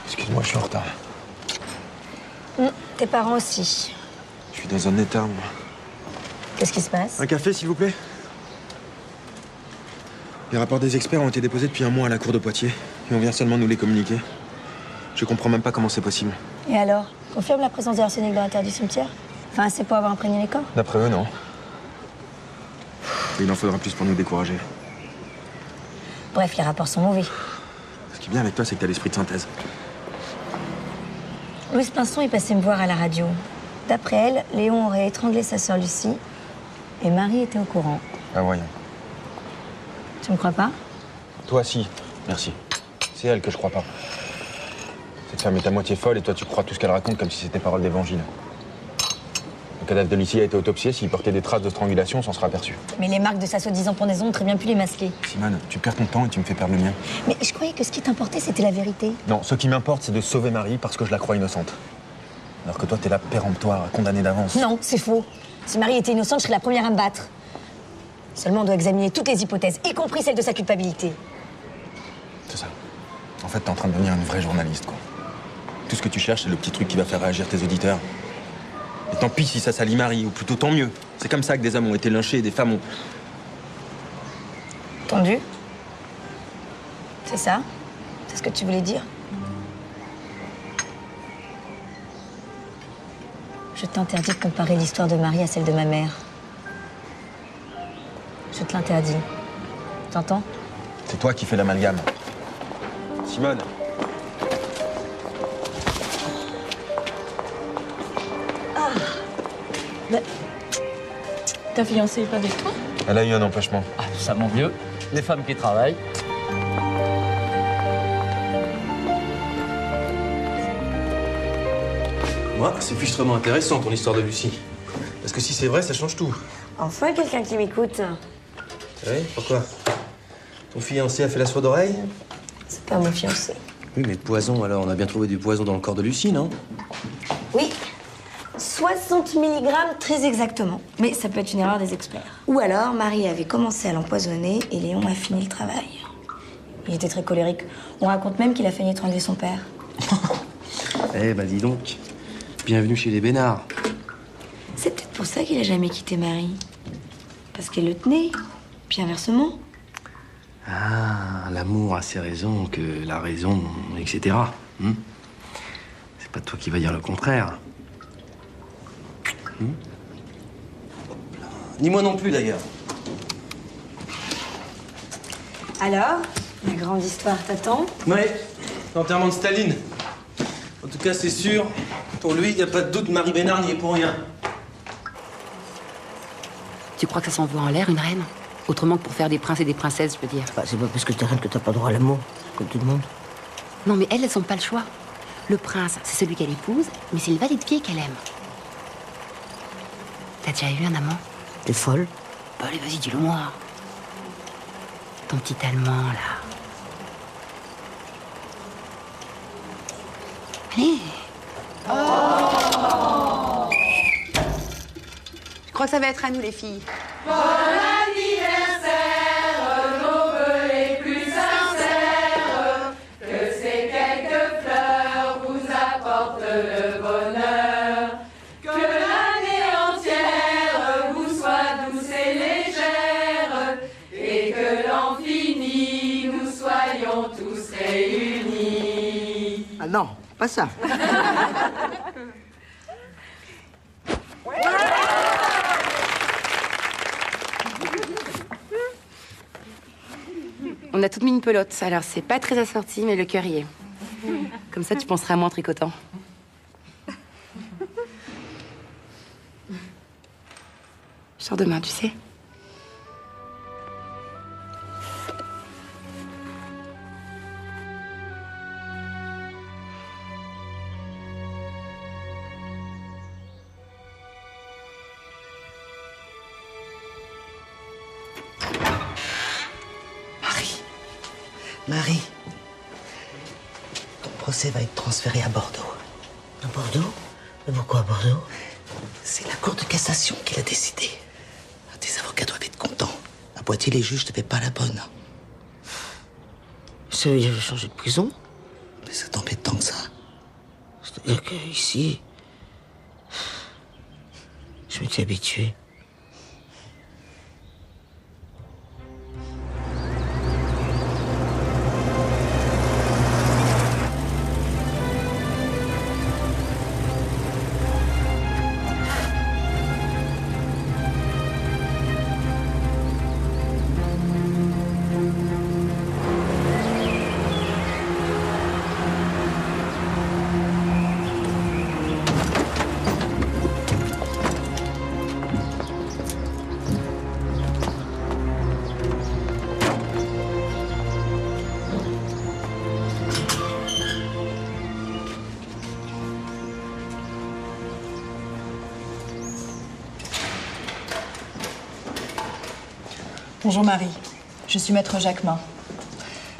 Excuse-moi, je suis en retard. Tes parents aussi. Je suis dans un état, moi. Qu'est-ce qui se passe? Un café, s'il vous plaît? Les rapports des experts ont été déposés depuis un mois à la cour de Poitiers. Et on vient seulement nous les communiquer. Je comprends même pas comment c'est possible. Et alors? Confirme la présence d'arsenic dans la terre du cimetière? Enfin, c'est pour avoir imprégné les corps? D'après eux, non. Mais il en faudra plus pour nous décourager. Bref, les rapports sont mauvais. Ce qui est bien avec toi, c'est que t'as l'esprit de synthèse. Louise Pinson est passée me voir à la radio. D'après elle, Léon aurait étranglé sa sœur Lucie et Marie était au courant. Ah, voyons. Tu me crois pas? Toi, si. Merci. C'est elle que je crois pas. Cette femme est à moitié folle et toi, tu crois tout ce qu'elle raconte comme si c'était parole d'évangile. Le cadavre de Lucie a été autopsié. S'il portait des traces de strangulation, on s'en sera aperçu. Mais les marques de sa soi-disant pendaison ont très bien pu les masquer. Simone, tu perds ton temps et tu me fais perdre le mien. Mais je croyais que ce qui t'importait, c'était la vérité. Non, ce qui m'importe, c'est de sauver Marie parce que je la crois innocente. Alors que toi, t'es là péremptoire, condamnée d'avance. Non, c'est faux. Si Marie était innocente, je serais la première à me battre. Seulement, on doit examiner toutes les hypothèses, y compris celle de sa culpabilité. C'est ça. En fait, t'es en train de devenir une vraie journaliste, quoi. Tout ce que tu cherches, c'est le petit truc qui va faire réagir tes auditeurs. Et tant pis si ça salit Marie, ou plutôt tant mieux. C'est comme ça que des hommes ont été lynchés et des femmes ont... Tendu? C'est ça? C'est ce que tu voulais dire? Je t'interdis de comparer l'histoire de Marie à celle de ma mère. Je te l'interdis. T'entends? C'est toi qui fais l'amalgame. Simone. Ta fiancée est pas avec toi? Elle a eu un empêchement. Ah, ça mon vieux. Les femmes qui travaillent. Moi, c'est fichtrement intéressant, ton histoire de Lucie. Parce que si c'est vrai, ça change tout. Enfin, quelqu'un qui m'écoute. Oui, pourquoi? Ton fiancé a fait la soie d'oreille? C'est pas mon fiancé. Oui, mais le poison, alors, on a bien trouvé du poison dans le corps de Lucie, non? Oui. 60 mg très exactement. Mais ça peut être une erreur des experts. Ou alors, Marie avait commencé à l'empoisonner et Léon a fini le travail. Il était très colérique. On raconte même qu'il a failli étrangler son père. Eh ben, dis donc. Bienvenue chez les Bénards. C'est peut-être pour ça qu'il a jamais quitté Marie. Parce qu'elle le tenait. Puis inversement. Ah, l'amour a ses raisons que la raison, etc. C'est pas toi qui vas dire le contraire. Ni moi non plus, d'ailleurs. Alors, la grande histoire t'attend? Ouais, l'enterrement de Staline. En tout cas, c'est sûr, pour lui, il n'y a pas de doute, Marie Bénard n'y est pour rien. Tu crois que ça s'envoie en l'air, une reine? Autrement que pour faire des princes et des princesses, je veux dire. Bah, c'est pas parce que t'es reine que t'as pas droit à l'amour, comme tout le monde. Non, mais elles ont pas le choix. Le prince, c'est celui qu'elle épouse, mais c'est le valet de pied qu'elle aime. T'as déjà eu un amant? T'es folle? Bah allez, vas-y, dis-le-moi. Ton petit Allemand, là. Allez. Oh. Je crois que ça va être à nous, les filles. Bon anniversaire, nos vœux les plus sincères, que ces quelques fleurs vous apportent le bonheur, que l'année entière vous soit douce et légère, et que l'an fini nous soyons tous réunis. Ah non, pas ça. On a toutes mis une pelote, alors c'est pas très assorti, mais le cœur y est. Comme ça, tu penseras à moi en tricotant. Je sors demain, tu sais. Marie, ton procès va être transféré à Bordeaux. À Bordeaux? Mais pourquoi à Bordeaux? C'est la cour de cassation qui l'a décidé. Tes avocats doivent être contents. À Poitiers, les juges n'avaient pas la bonne. Ça veut dire que j'ai changé de prison? Mais ça t'embête tant que ça. C'est-à-dire qu'ici, je m'étais habitué. Bonjour Marie, je suis maître Jacquemin.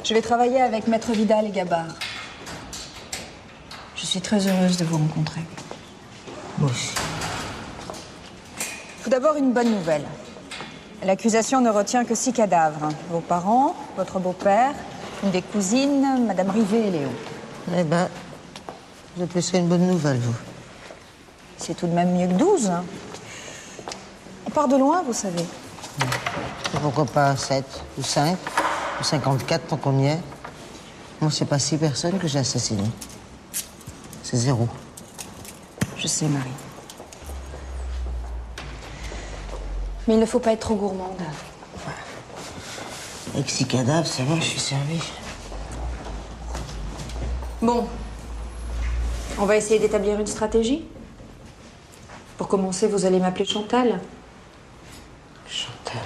Je vais travailler avec maître Vidal et Gabard. Je suis très heureuse de vous rencontrer. Moi aussi. Tout d'abord, une bonne nouvelle. L'accusation ne retient que 6 cadavres. Vos parents, votre beau-père, une des cousines, Madame Rivet et Léo. Eh ben, vous appelez ça une bonne nouvelle, vous? C'est tout de même mieux que 12. Hein. On part de loin, vous savez. Pourquoi pas 7 ou 5 ou 54 tant qu'on y est? Moi, c'est pas 6 personnes que j'ai assassinées. C'est 0. Je sais, Marie. Mais il ne faut pas être trop gourmande. Avec 6 cadavres, c'est bon, je suis servi. Bon. On va essayer d'établir une stratégie. Pour commencer, vous allez m'appeler Chantal. Chantal.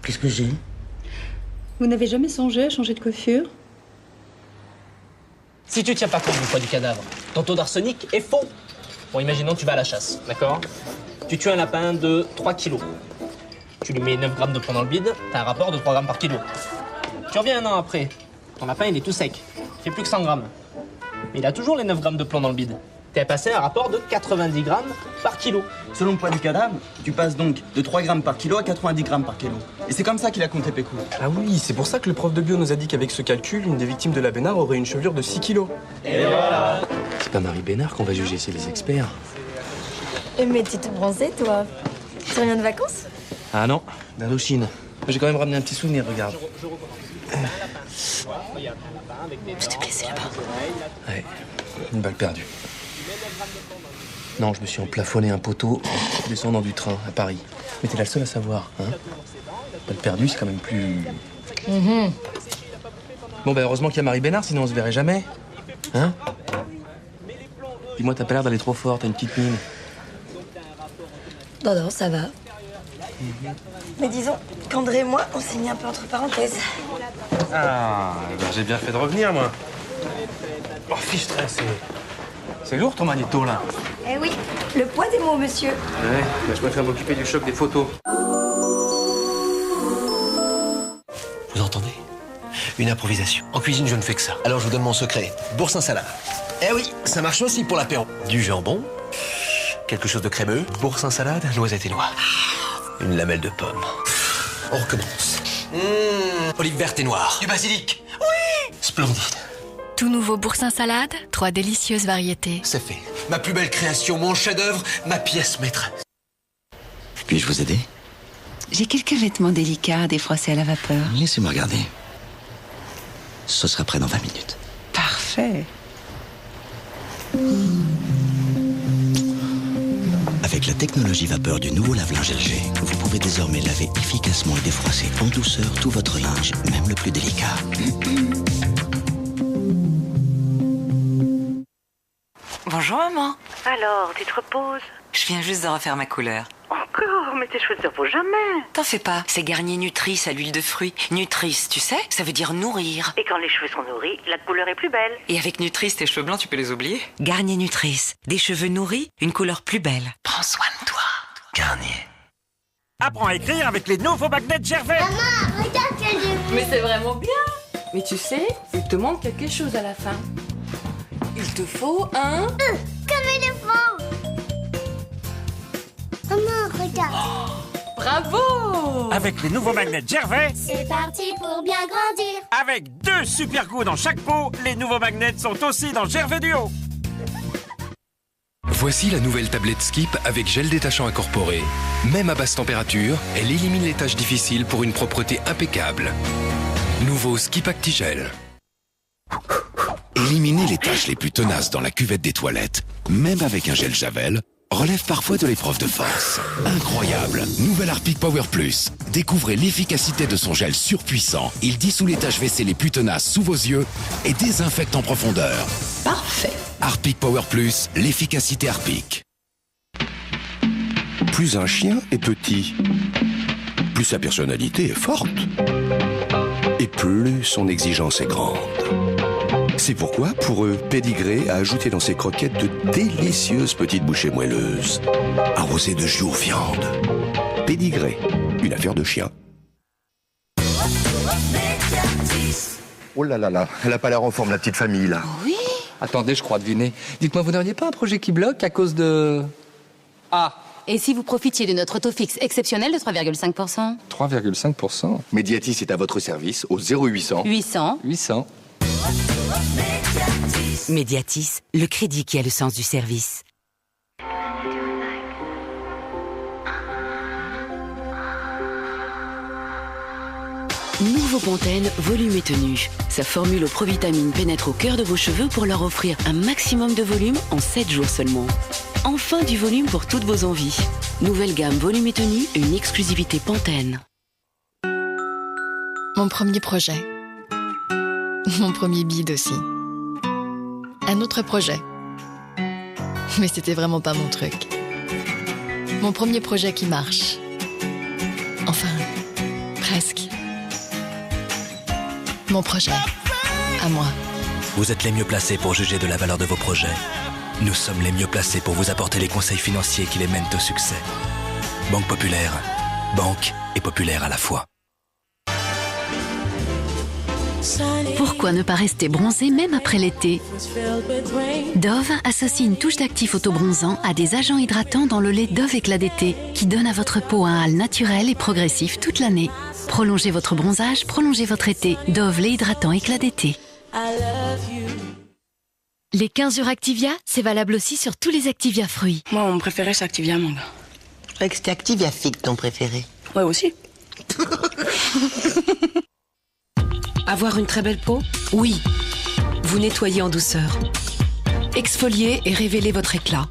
Qu'est-ce que j'ai? Vous n'avez jamais songé à changer de coiffure? Si tu tiens pas compte du poids du cadavre, ton taux d'arsenic est faux. Bon, imaginons tu vas à la chasse, d'accord? Tu tues un lapin de 3 kilos. Tu lui mets 9 grammes de plomb dans le bide, t'as un rapport de 3 grammes par kilo. Tu reviens un an après, ton lapin il est tout sec, il fait plus que 100 grammes. Mais il a toujours les 9 grammes de plomb dans le bide. T'es passé à un rapport de 90 grammes par kilo. Selon le poids du cadavre, tu passes donc de 3 grammes par kilo à 90 grammes par kilo. Et c'est comme ça qu'il a compté Pécou. Ah oui, c'est pour ça que le prof de bio nous a dit qu'avec ce calcul, une des victimes de la Bénard aurait une chevelure de 6 kilos. Et voilà. C'est pas Marie Bénard qu'on va juger, c'est les experts. Mais tu te bronzais, toi. Tu reviens de vacances? Ah non, d'Indochine. J'ai quand même ramené un petit souvenir, regarde. Tu t'es blessé là-bas? Ouais, une balle perdue. Non, je me suis emplafonné un poteau en descendant du train à Paris. Mais t'es la seule à savoir, hein? Balle perdue, c'est quand même plus... Bon, bah heureusement qu'il y a Marie Bénard, sinon on se verrait jamais. Hein? Dis-moi, t'as pas l'air d'aller trop fort, t'as une petite mine. Non, non, ça va. Mais disons qu'André et moi, on s'est mis un peu entre parenthèses. Ah, ben j'ai bien fait de revenir, moi. Oh, fiche-toi, c'est lourd ton magnéto, là. Eh oui, le poids des mots, monsieur. Ouais, bah, je préfère m'occuper du choc des photos. Vous entendez? Une improvisation. En cuisine, je ne fais que ça. Alors je vous donne mon secret. Boursin salade. Eh oui, ça marche aussi pour l'apéro. Du jambon, quelque chose de crémeux, boursin salade, noisettes et noix. Une lamelle de pomme. On recommence. Olive verte et noire. Du basilic. Oui. Splendide. Tout nouveau boursin salade, 3 délicieuses variétés. C'est fait. Ma plus belle création, mon chef-d'œuvre, ma pièce maîtresse. Puis-je vous aider? J'ai quelques vêtements délicats à défroisser à la vapeur. Laissez-moi regarder. Ce sera prêt dans 20 minutes. Parfait. Avec la technologie vapeur du nouveau lave-linge LG, vous pouvez désormais laver efficacement et défroisser en douceur tout votre linge, même le plus délicat. Bonjour maman. Alors, tu te reposes? Je viens juste de refaire ma couleur. Encore? Mais tes cheveux ne se reposent jamais. T'en fais pas, c'est Garnier Nutris à l'huile de fruits. Nutris, tu sais, ça veut dire nourrir. Et quand les cheveux sont nourris, la couleur est plus belle. Et avec Nutris, tes cheveux blancs, tu peux les oublier. Garnier Nutris, des cheveux nourris, une couleur plus belle. Prends soin de toi. Garnier. Apprends à écrire avec les nouveaux magnets Gervais. Maman, regarde que j'ai vu. Mais c'est vraiment bien. Mais tu sais, il te manque quelque chose à la fin. Il te faut un... Comme éléphant. Maman, regarde. Bravo! Avec les nouveaux magnets Gervais. C'est parti pour bien grandir. Avec 2 super goûts dans chaque pot, les nouveaux magnets sont aussi dans Gervais Duo. Voici la nouvelle tablette Skip avec gel détachant incorporé. Même à basse température, elle élimine les tâches difficiles pour une propreté impeccable. Nouveau Skip Actigel. Éliminer les tâches les plus tenaces dans la cuvette des toilettes, même avec un gel Javel, relève parfois de l'épreuve de force. Incroyable! Nouvelle Harpic Power Plus. Découvrez l'efficacité de son gel surpuissant. Il dissout les taches WC les plus tenaces sous vos yeux et désinfecte en profondeur. Parfait. Harpic Power Plus, l'efficacité Harpic. Plus un chien est petit, plus sa personnalité est forte. Et plus son exigence est grande. C'est pourquoi, pour eux, Pédigré a ajouté dans ses croquettes de délicieuses petites bouchées moelleuses, arrosées de jus aux viandes. Pédigré, une affaire de chien. Oh là là là, elle a pas l'air en forme, la petite famille, là. Oui. Attendez, je crois deviner. Dites-moi, vous n'auriez pas un projet qui bloque à cause de... Ah, Et si vous profitiez de notre taux fixe exceptionnel de 3,5%? 3,5%. Mediatis est à votre service au 0800. 800. Mediatis, le crédit qui a le sens du service. Nouveau Pantene Volume et Tenue. Sa formule aux provitamines pénètre au cœur de vos cheveux pour leur offrir un maximum de volume en 7 jours seulement. Enfin du volume pour toutes vos envies. Nouvelle gamme Volume et Tenue, une exclusivité Pantene. Mon premier projet. Mon premier bide aussi. Un autre projet. Mais c'était vraiment pas mon truc. Mon premier projet qui marche. Enfin, presque. Mon projet. À moi. Vous êtes les mieux placés pour juger de la valeur de vos projets. Nous sommes les mieux placés pour vous apporter les conseils financiers qui les mènent au succès. Banque Populaire. Banque et populaire à la fois. Pourquoi ne pas rester bronzé même après l'été? Dove associe une touche d'actif auto-bronzant à des agents hydratants dans le lait Dove Éclat d'été qui donne à votre peau un hâle naturel et progressif toute l'année. Prolongez votre bronzage, prolongez votre été. Dove lait hydratant Éclat d'été. Les 15 jours Activia, c'est valable aussi sur tous les Activia fruits. Moi, mon préféré, c'est Activia Mangue. Je croyais que c'était Activia Figue, ton préféré. Ouais, aussi. Avoir une très belle peau? Oui. Vous nettoyez en douceur. Exfoliez et révélez votre éclat.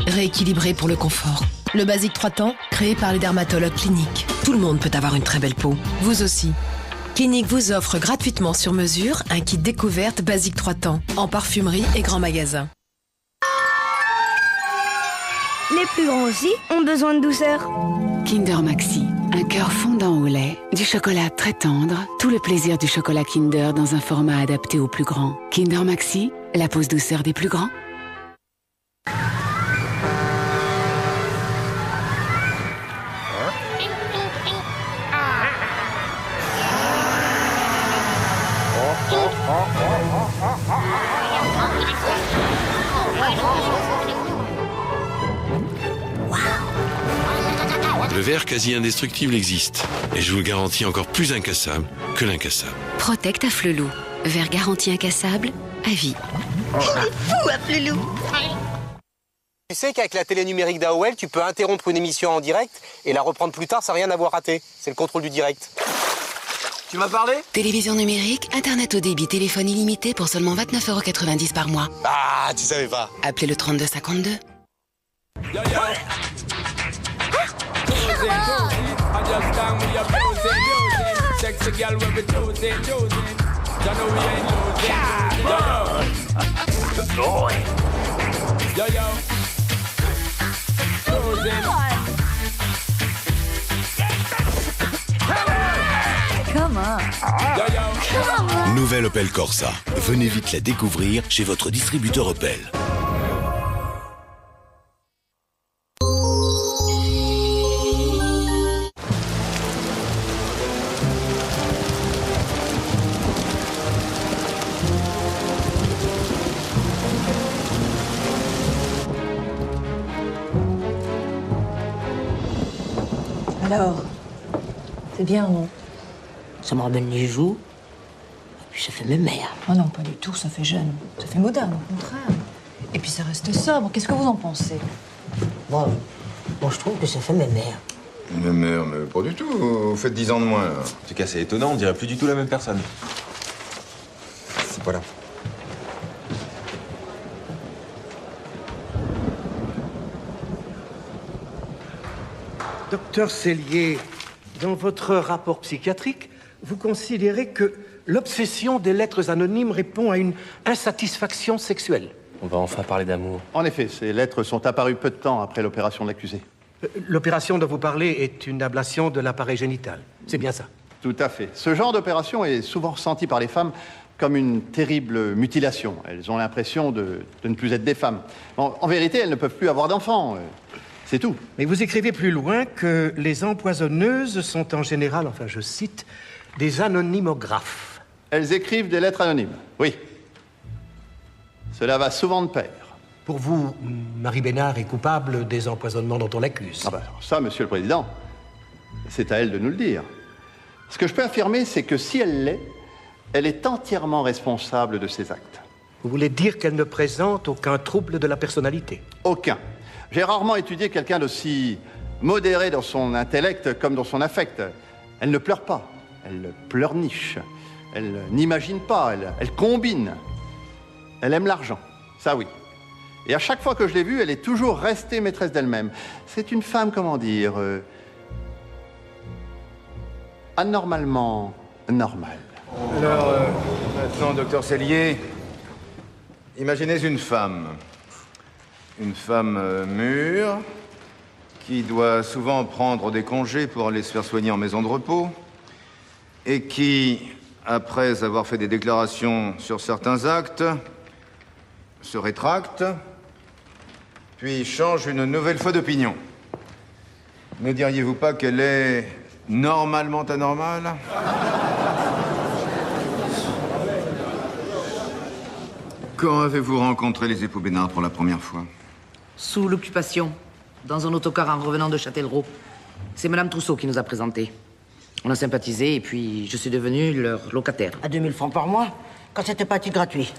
Rééquilibrez pour le confort. Le Basique 3 temps, créé par les dermatologues cliniques. Tout le monde peut avoir une très belle peau. Vous aussi. Clinique vous offre gratuitement sur mesure un kit découverte basique 3 temps en parfumerie et grand magasin. Les plus grands aussi ont besoin de douceur. Kinder Maxi, un cœur fondant au lait, du chocolat très tendre, tout le plaisir du chocolat Kinder dans un format adapté aux plus grands. Kinder Maxi, la pause douceur des plus grands. Le verre quasi indestructible existe, et je vous le garantis encore plus incassable que l'incassable. Protect à Flelou, verre garanti incassable à vie. Il est fou à Flelou. Tu sais qu'avec la télé numérique d'AOL, tu peux interrompre une émission en direct et la reprendre plus tard sans rien avoir raté. C'est le contrôle du direct. Tu m'as parlé? Télévision numérique, internet au débit, téléphone illimité pour seulement 29,90 € par mois. Ah, tu savais pas. Appelez le 3252. Nouvelle Opel Corsa. Venez vite la découvrir chez votre distributeur Opel. Alors, c'est bien ou non? Ça me ramène les joues, et puis ça fait mes mères. Oh non, pas du tout, ça fait jeune. Ça fait moderne, au contraire. Et puis ça reste sobre. Qu'est-ce que vous en pensez? Moi, je trouve que ça fait mes mères. Mais mère, mais pas du tout. Vous faites 10 ans de moins, là. En tout cas, c'est étonnant, on dirait plus du tout la même personne. C'est pas là. Docteur Cellier, dans votre rapport psychiatrique, vous considérez que l'obsession des lettres anonymes répond à une insatisfaction sexuelle. On va enfin parler d'amour. En effet, ces lettres sont apparues peu de temps après l'opération de l'accusé. L'opération dont vous parlez est une ablation de l'appareil génital. C'est bien ça? Tout à fait. Ce genre d'opération est souvent ressenti par les femmes comme une terrible mutilation. Elles ont l'impression de ne plus être des femmes. En vérité, elles ne peuvent plus avoir d'enfants. C'est tout. Mais vous écrivez plus loin que les empoisonneuses sont en général, enfin je cite, des anonymographes. Elles écrivent des lettres anonymes, oui. Cela va souvent de pair. Pour vous, Marie Bénard est coupable des empoisonnements dont on l'accuse. Ah ben, ça, Monsieur le Président, c'est à elle de nous le dire. Ce que je peux affirmer, c'est que si elle l'est, elle est entièrement responsable de ses actes. Vous voulez dire qu'elle ne présente aucun trouble de la personnalité? Aucun. J'ai rarement étudié quelqu'un d'aussi modéré dans son intellect comme dans son affect. Elle ne pleure pas, elle pleurniche. Elle n'imagine pas, elle combine. Elle aime l'argent, ça oui. Et à chaque fois que je l'ai vue, elle est toujours restée maîtresse d'elle-même. C'est une femme, comment dire, anormalement normale. Alors, maintenant, docteur Cellier, imaginez une femme mûre, qui doit souvent prendre des congés pour aller se faire soigner en maison de repos, et qui, après avoir fait des déclarations sur certains actes, se rétracte, puis change une nouvelle fois d'opinion. Ne diriez-vous pas qu'elle est normalement anormale? Quand avez-vous rencontré les époux Bénard pour la première fois? Sous l'occupation, dans un autocar en revenant de Châtellerault. C'est Madame Trousseau qui nous a présentés. On a sympathisé et puis je suis devenu leur locataire. À 2000 francs par mois, quand c'était pas titre gratuit.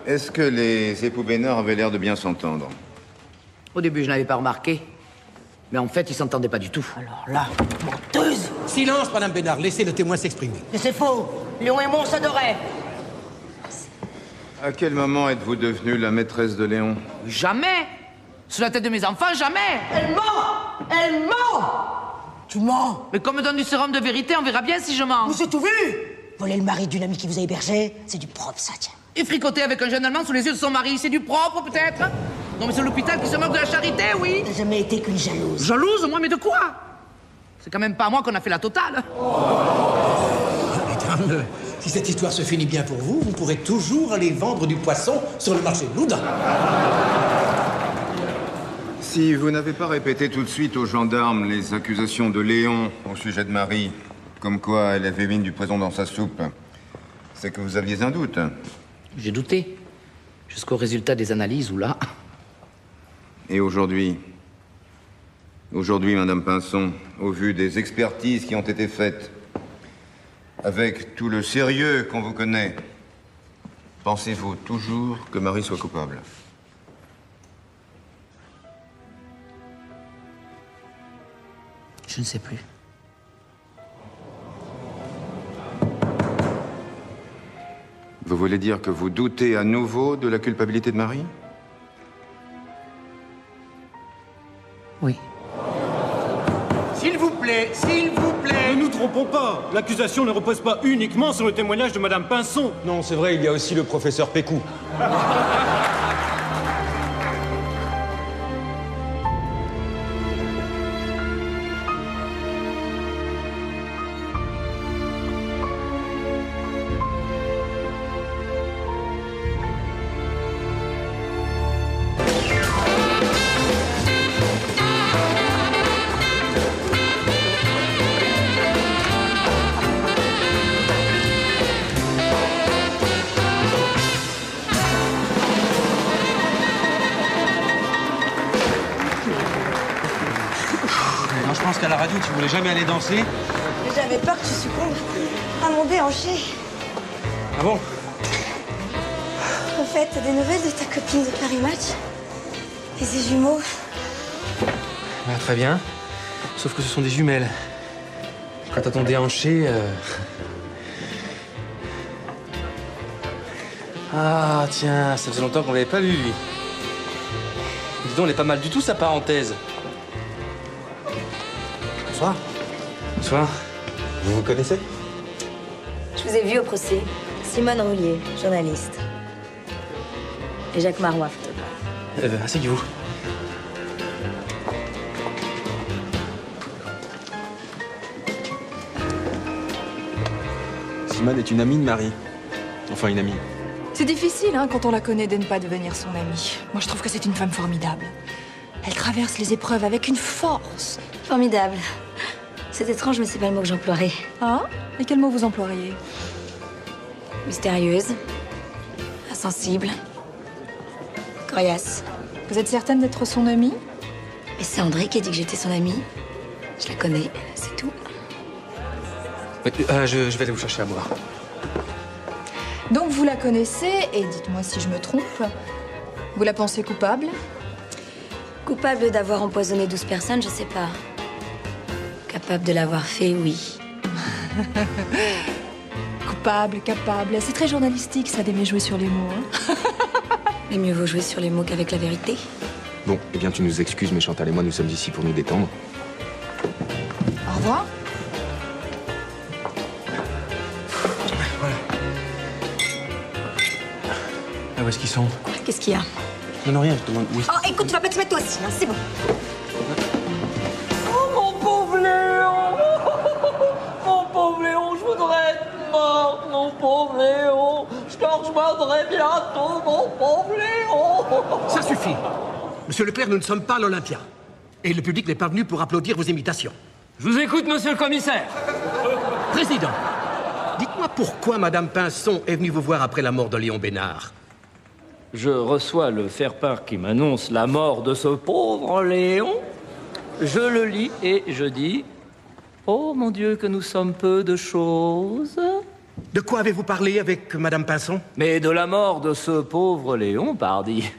Est-ce que les époux Bénard avaient l'air de bien s'entendre? Au début, je n'avais pas remarqué. Mais en fait, ils s'entendaient pas du tout. Alors là, menteuse! Silence, Madame Bénard, laissez le témoin s'exprimer. Mais c'est faux! Léon et moi, on s'adorait! À quel moment êtes-vous devenue la maîtresse de Léon? Jamais! Sur la tête de mes enfants, jamais! Elle ment! Elle ment! Tu mens. Mais qu'on me donne du sérum de vérité, on verra bien si je mens. Vous avez tout vu. Voler le mari d'une amie qui vous a hébergé, c'est du propre, ça, tiens. Et fricoter avec un jeune Allemand sous les yeux de son mari, c'est du propre, peut-être? Non, mais c'est l'hôpital qui se moque de la charité, oui. T'as jamais été qu'une jalouse. Jalouse, moi, mais de quoi? C'est quand même pas moi qu'on a fait la totale. Mesdames, si cette histoire se finit bien pour vous, vous pourrez toujours aller vendre du poisson sur le marché de Loudun. Si vous n'avez pas répété tout de suite aux gendarmes les accusations de Léon au sujet de Marie, comme quoi elle avait mis du poison dans sa soupe, c'est que vous aviez un doute. J'ai douté. Jusqu'au résultat des analyses, où là... Et aujourd'hui, Madame Pinson, au vu des expertises qui ont été faites, avec tout le sérieux qu'on vous connaît, pensez-vous toujours que Marie soit coupable? Je ne sais plus. Vous voulez dire que vous doutez à nouveau de la culpabilité de Marie? Oui. S'il vous plaît, ne nous trompons pas. L'accusation ne repose pas uniquement sur le témoignage de Madame Pinson. Non, c'est vrai, il y a aussi le professeur Pécou. Je pense qu'à la radio, tu voulais jamais aller danser. J'avais peur que tu succombes à mon déhanché. Ah bon? Au fait, t'as des nouvelles de ta copine de Paris Match? Et ses jumeaux? Ah, très bien. Sauf que ce sont des jumelles. Quant à ton déhanché... Ah, tiens, ça faisait longtemps qu'on l'avait pas vu, lui. Dis donc, elle est pas mal du tout, sa parenthèse. Bonsoir. Bonsoir. Vous vous connaissez? Je vous ai vu au procès. Simone Roulier, journaliste. Et Jacques Marois, photographe. Asseyez-vous. Simone est une amie de Marie. Enfin, une amie. C'est difficile, hein, quand on la connaît, de ne pas devenir son amie. Moi, je trouve que c'est une femme formidable. Elle traverse les épreuves avec une force. Formidable. C'est étrange, mais c'est pas le mot que j'emploierais. Ah? Et quel mot vous emploieriez? Mystérieuse. Insensible. Coriace. Vous êtes certaine d'être son amie? Mais c'est André qui a dit que j'étais son amie. Je la connais, c'est tout. Oui, je vais aller vous chercher à boire. Donc vous la connaissez, et dites-moi si je me trompe, vous la pensez coupable? Coupable d'avoir empoisonné 12 personnes, je sais pas. Capable de l'avoir fait, oui. Coupable, capable, c'est très journalistique ça d'aimer jouer sur les mots. Hein. Mais mieux vaut jouer sur les mots qu'avec la vérité. Bon, eh bien tu nous excuses, mais Chantal et moi, nous sommes ici pour nous détendre. Au revoir. Voilà. Ah, où est-ce qu'ils sont? Qu'est-ce qu'il y a? Non, non, rien, je demande où est-ce... Oh, écoute, tu vas pas te mettre toi aussi, hein, c'est bon. Oh, mon pauvre Léon! Mon pauvre Léon, je voudrais être mort, mon pauvre Léon! Je te rejoindrai bientôt, mon pauvre Léon! Ça suffit. Monsieur le Clerc, nous ne sommes pas à l'Olympia. Et le public n'est pas venu pour applaudir vos imitations. Je vous écoute, monsieur le commissaire. Président, dites-moi pourquoi Madame Pinson est venue vous voir après la mort de Léon Bénard. Je reçois le faire-part qui m'annonce la mort de ce pauvre Léon. Je le lis et je dis... Oh, mon Dieu, que nous sommes peu de choses. De quoi avez-vous parlé avec Madame Pinson? Mais de la mort de ce pauvre Léon, pardi.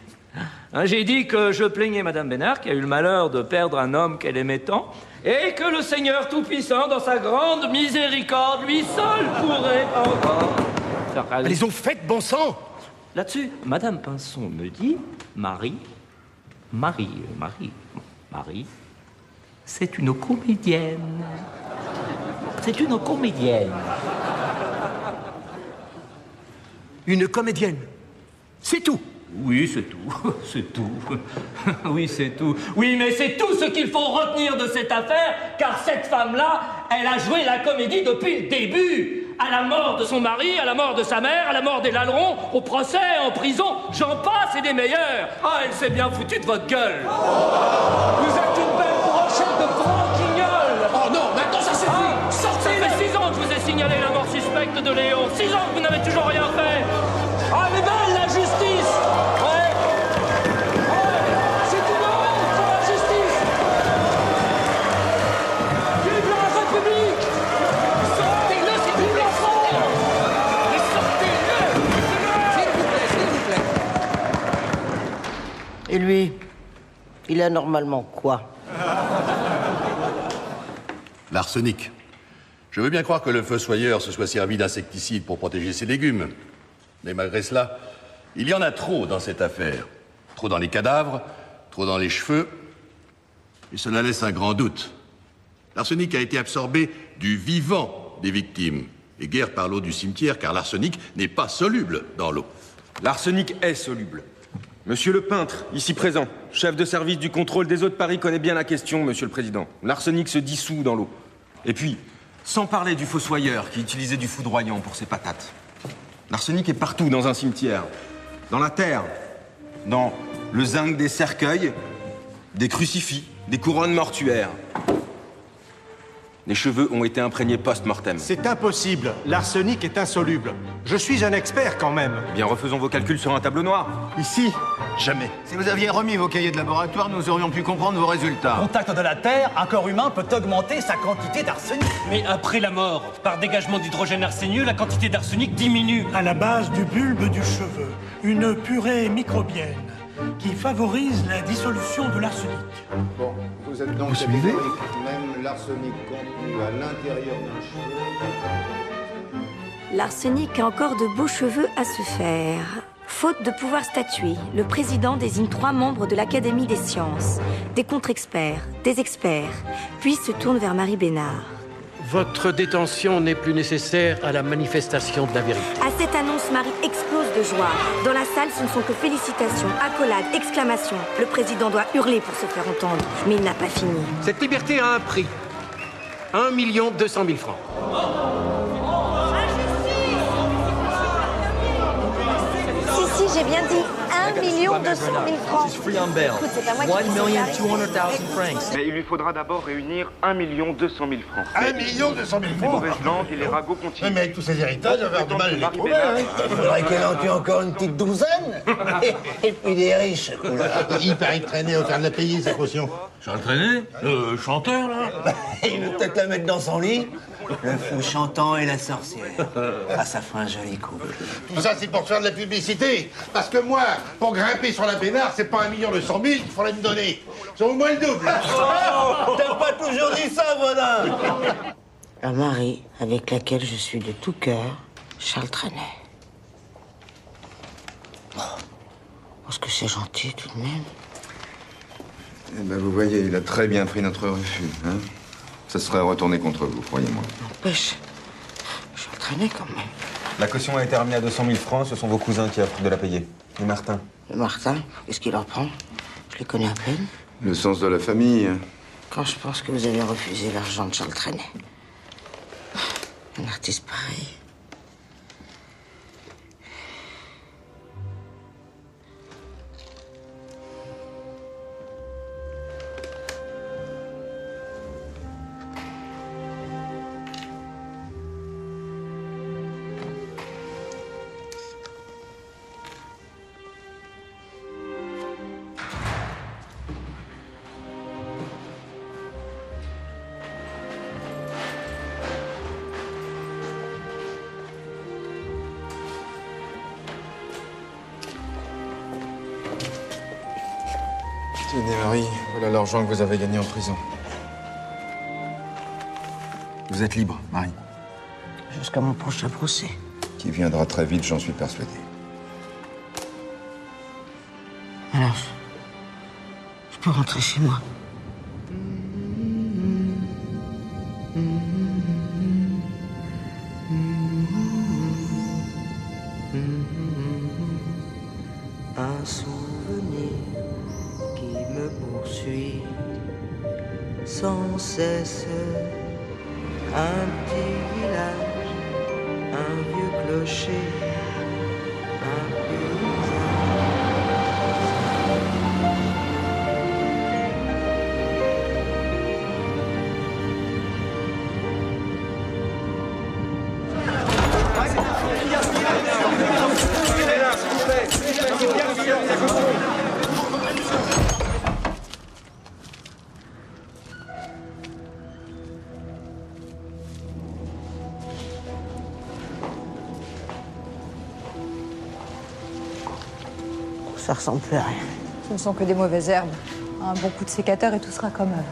Hein, j'ai dit que je plaignais Madame Bénard, qui a eu le malheur de perdre un homme qu'elle aimait tant, et que le Seigneur Tout-Puissant, dans sa grande miséricorde, lui seul pourrait encore faire... Elles ont fait, bon sang! Là-dessus, Madame Pinson me dit, Marie, C'est une comédienne. C'est une comédienne. Une comédienne. C'est tout. Oui, c'est tout. C'est tout. Oui, c'est tout. Oui, mais c'est tout ce qu'il faut retenir de cette affaire, car cette femme-là, elle a joué la comédie depuis le début. À la mort de son mari, à la mort de sa mère, à la mort des Lallerons, au procès, en prison, j'en passe et des meilleurs. Ah, elle s'est bien foutue de votre gueule. Vous êtes une belle brochette de branquignoles. Oh non, maintenant ça suffit. Ça fait 6 ans que je vous ai signalé la mort suspecte de Léon. 6 ans que vous n'avez toujours rien fait. Ah, elle est belle, la justice. Ouais. C'est une honte pour la justice. Vive la République. Sortez-le, c'est une enfant. Mais sortez-le. S'il vous plaît. Et lui, il a normalement quoi? L'arsenic. Je veux bien croire que le fossoyeur se soit servi d'insecticides pour protéger ses légumes. Mais malgré cela, il y en a trop dans cette affaire. Trop dans les cadavres, trop dans les cheveux. Et cela laisse un grand doute. L'arsenic a été absorbé du vivant des victimes. Et guère par l'eau du cimetière, car l'arsenic n'est pas soluble dans l'eau. L'arsenic est soluble. Monsieur le peintre, ici présent, chef de service du contrôle des eaux de Paris, connaît bien la question, monsieur le président. L'arsenic se dissout dans l'eau. Et puis, sans parler du fossoyeur qui utilisait du foudroyant pour ses patates. L'arsenic est partout dans un cimetière. Dans la terre, dans le zinc des cercueils, des crucifix, des couronnes mortuaires. Les cheveux ont été imprégnés post-mortem. C'est impossible. L'arsenic est insoluble. Je suis un expert quand même. Eh bien, refaisons vos calculs sur un tableau noir. Ici, jamais. Si vous aviez remis vos cahiers de laboratoire, nous aurions pu comprendre vos résultats. Au contact de la Terre, un corps humain peut augmenter sa quantité d'arsenic. Mais après la mort, par dégagement d'hydrogène arsenieux, la quantité d'arsenic diminue. À la base du bulbe du cheveu, une purée microbienne qui favorise la dissolution de l'arsenic. Bon, vous êtes donc catégorique. Même l'arsenic contenu à l'intérieur d'un cheveu. L'arsenic a encore de beaux cheveux à se faire. Faute de pouvoir statuer, le président désigne 3 membres de l'Académie des sciences, des contre-experts, des experts, puis se tourne vers Marie Bénard. Votre détention n'est plus nécessaire à la manifestation de la vérité. À cette annonce, Marie explose de joie. Dans la salle, ce ne sont que félicitations, accolades, exclamations. Le président doit hurler pour se faire entendre, mais il n'a pas fini. Cette liberté a un prix. 1 200 000 francs. Si, j'ai bien dit 1 200 000 francs. Écoute, c'est pas moi qui dis ça. Mais il lui faudra d'abord réunir 1 200 000 francs. 1 200 000 francs. Les mauvaises langues et les ragots continuent. Mais avec tous ces héritages, j'avais avoir du mal à les trouver. Il faudrait qu'elle en tue encore une petite douzaine. Et puis des riches. Il paraît que Traîné va faire de la payer, sa caution. Charles Trenet, le chanteur, là. Il veut peut-être la mettre dans son lit. Le fou chantant et la sorcière. Ah, ça fera un joli coup. Tout ça, c'est pour faire de la publicité. Parce que moi, pour grimper sur la Bénard, c'est pas 1 200 000 qu'il faudrait me donner. C'est au moins le double. T'as pas toujours dit ça, voilà. La Marie, avec laquelle je suis de tout cœur, Charles Trenet. Bon, parce que c'est gentil tout de même. Eh ben, vous voyez, il a très bien pris notre refus, hein. Ça serait retourné contre vous, croyez-moi. N'empêche, Charles Trenet quand même. La caution a été ramenée à 200 000 francs, ce sont vos cousins qui offrent de la payer. Et Martin. Et Martin, qu'est-ce qu'il leur prend? Je les connais à peine. Le sens de la famille. Quand je pense que vous avez refusé l'argent de Charles Trenet. Un artiste pareil. Tenez, Marie, voilà l'argent que vous avez gagné en prison. Vous êtes libre, Marie. Jusqu'à mon prochain procès. Qui viendra très vite, j'en suis persuadé. Alors, je peux rentrer chez moi. sans cesse. Un petit village, un vieux clocher, un Ça ressemble plus à rien. Ce ne sont que des mauvaises herbes. Un bon coup de sécateur et tout sera comme avant.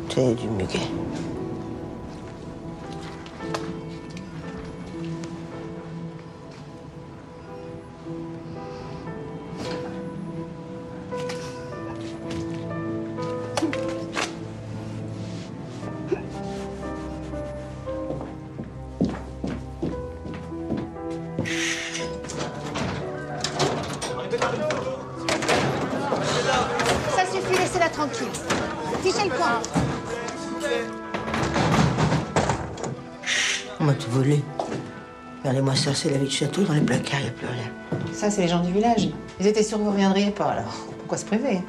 C'est du muguet. Ça suffit, laissez-la tranquille. Fichez le camp. On m'a tout volé. Regardez-moi ça, c'est la vie de château, dans les placards, il n'y a plus rien. Ça, c'est les gens du village. Ils étaient sûrs que vous ne reviendriez pas, alors. Pourquoi se priver?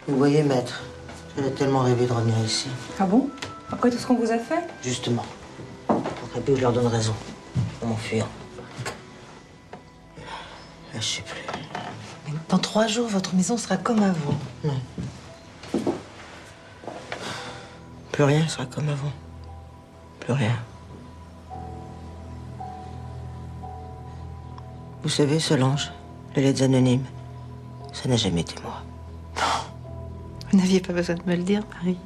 Vous voyez, maître, j'avais tellement rêvé de revenir ici. Ah bon? Après tout ce qu'on vous a fait? Justement. Pour qu'après, je leur donne raison. Pour m'enfuir. Là, je sais plus. Mais dans 3 jours, votre maison sera comme avant. Non. Plus rien sera comme avant. Plus rien. Vous savez, Solange, les lettres anonymes, ça n'a jamais été moi. Vous n'aviez pas besoin de me le dire, Marie.